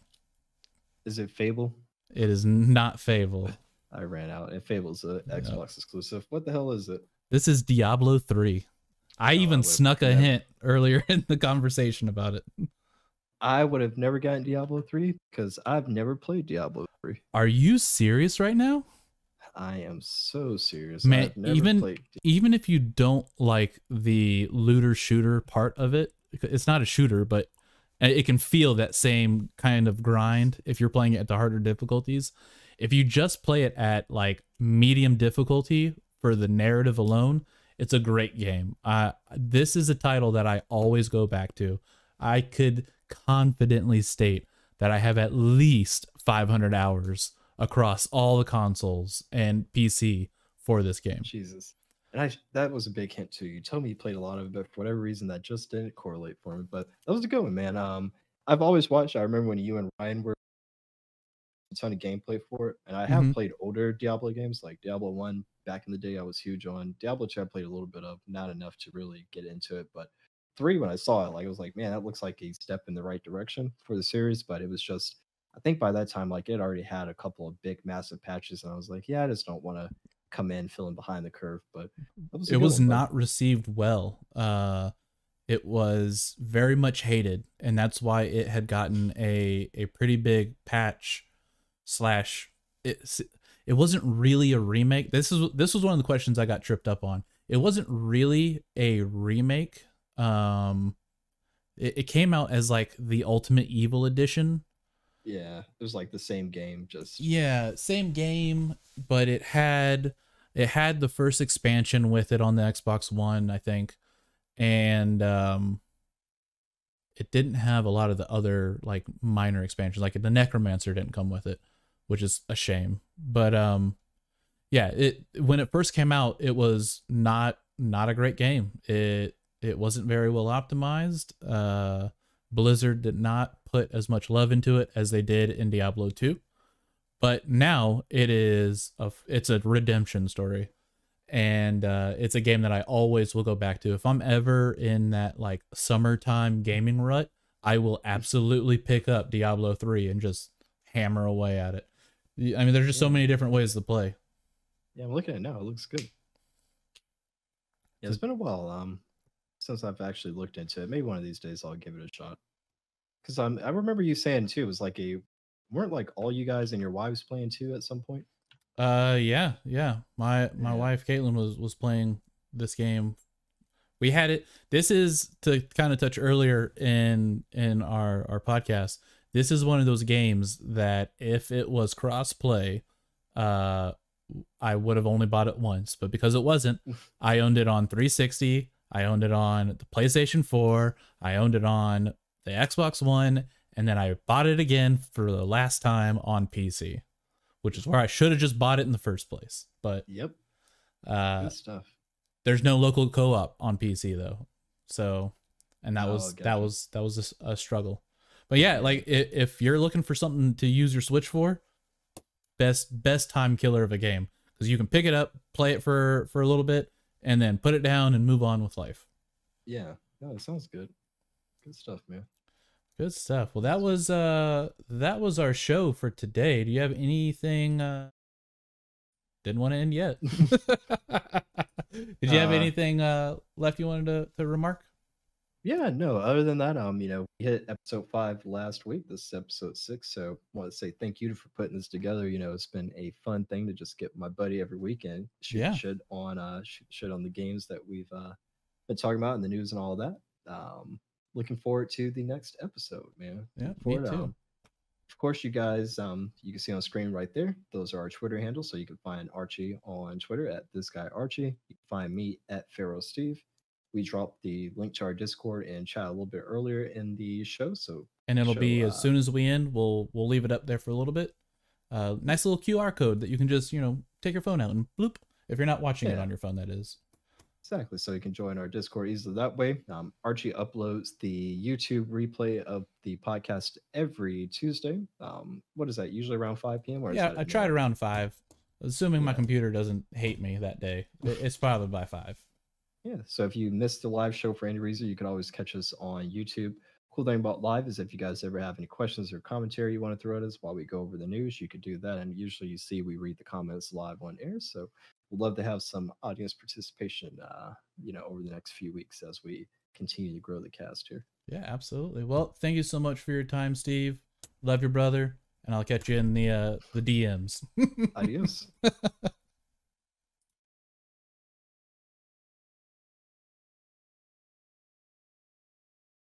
Is it Fable? It is not Fable. I ran out. And Fable's an Xbox exclusive. What the hell is it? This is Diablo 3. I even snuck a hint earlier in the conversation about it. I would have never gotten Diablo 3 because I've never played Diablo 3. Are you serious right now? I am so serious. Man, even if you don't like the looter shooter part of it, it's not a shooter, but it can feel that same kind of grind if you're playing it at the harder difficulties. If you just play it at like medium difficulty for the narrative alone, it's a great game. This is a title that I always go back to. I could confidently state that I have at least 500 hours across all the consoles and PC for this game. Jesus. And that was a big hint too. You told me you played a lot of it, but for whatever reason that just didn't correlate for me. But that was a good one, man. I've always watched. I remember when you and Ryan were a ton of gameplay for it, and I have played older Diablo games like Diablo 1 back in the day. I was huge on Diablo 2. I played a little bit of, not enough to really get into it, but 3, when I saw it, like, I was like, man, that looks like a step in the right direction for the series. But it was just, I think by that time, like, it already had a couple of big, massive patches, and I was like, yeah, I just don't want to come in feeling behind the curve. But it was not received well. It was very much hated, and that's why it had gotten a pretty big patch / it wasn't really a remake. This was one of the questions I got tripped up on. It wasn't really a remake. It came out as like the Ultimate Evil Edition. Yeah, it was like the same game, just same game, but it had the first expansion with it on the Xbox One, I think, and it didn't have a lot of the other like minor expansions. Like the Necromancer didn't come with it, which is a shame. But yeah, when it first came out, it was not a great game. It wasn't very well optimized. Blizzard did not put as much love into it as they did in Diablo 2. But now it's a redemption story. And it's a game that I always will go back to. If I'm ever in that like summertime gaming rut, I will absolutely pick up Diablo 3 and just hammer away at it. I mean, there's just so many different ways to play. Yeah, I'm looking at it now. It looks good. Yeah, it's been a while since I've actually looked into it. Maybe one of these days I'll give it a shot. Because I remember you saying too, it was like a weren't like all you guys and your wives playing too at some point? Yeah. My Yeah. wife Caitlin was playing this game. We had it. This is to kind of touch earlier in our podcast. This is one of those games that if it was cross play, I would have only bought it once, but because it wasn't, I owned it on 360. I owned it on the PlayStation 4. I owned it on the Xbox One, and then I bought it again for the last time on PC, which is where I should have just bought it in the first place. But Yep. Good stuff. there's no local co-op on PC though, so and that was gotcha. that was a struggle. But yeah, like if you're looking for something to use your Switch for, best time killer of a game, because you can pick it up, play it for a little bit, and then put it down and move on with life. Yeah. No, it sounds good. Good stuff, man. Good stuff. Well, that was our show for today. Do you have anything? Didn't want to end yet. Did you have anything left you wanted to remark? Yeah, no, other than that, we hit episode 5 last week. This is episode 6. So I want to say thank you for putting this together. It's been a fun thing to just get my buddy every weekend shoot shit on the games that we've been talking about in the news and all of that. Looking forward to the next episode, man. Yeah, me too. Of course, you guys, you can see on screen right there. Those are our Twitter handles. So you can find Archie on Twitter at this guy Archie. You can find me at Pharaoh Steve. We dropped the link to our Discord and chat a little bit earlier in the show. And it'll be as soon as we end, we'll leave it up there for a little bit. Nice little QR code that you can just take your phone out and bloop if you're not watching it on your phone. That is. Exactly. So you can join our Discord easily that way. Archie uploads the YouTube replay of the podcast every Tuesday. What is that? Usually around 5 p.m. Or I tried around 5, assuming my computer doesn't hate me that day. It's probably by 5. Yeah. So if you missed the live show for any reason, you can always catch us on YouTube. Cool thing about live is if you guys ever have any questions or commentary you want to throw at us while we go over the news, you could do that. And usually you see we read the comments live on air. So we'd love to have some audience participation, over the next few weeks as we continue to grow the cast here. Yeah, absolutely. Well, thank you so much for your time, Steve. Love your brother, and I'll catch you in the DMs. Adios.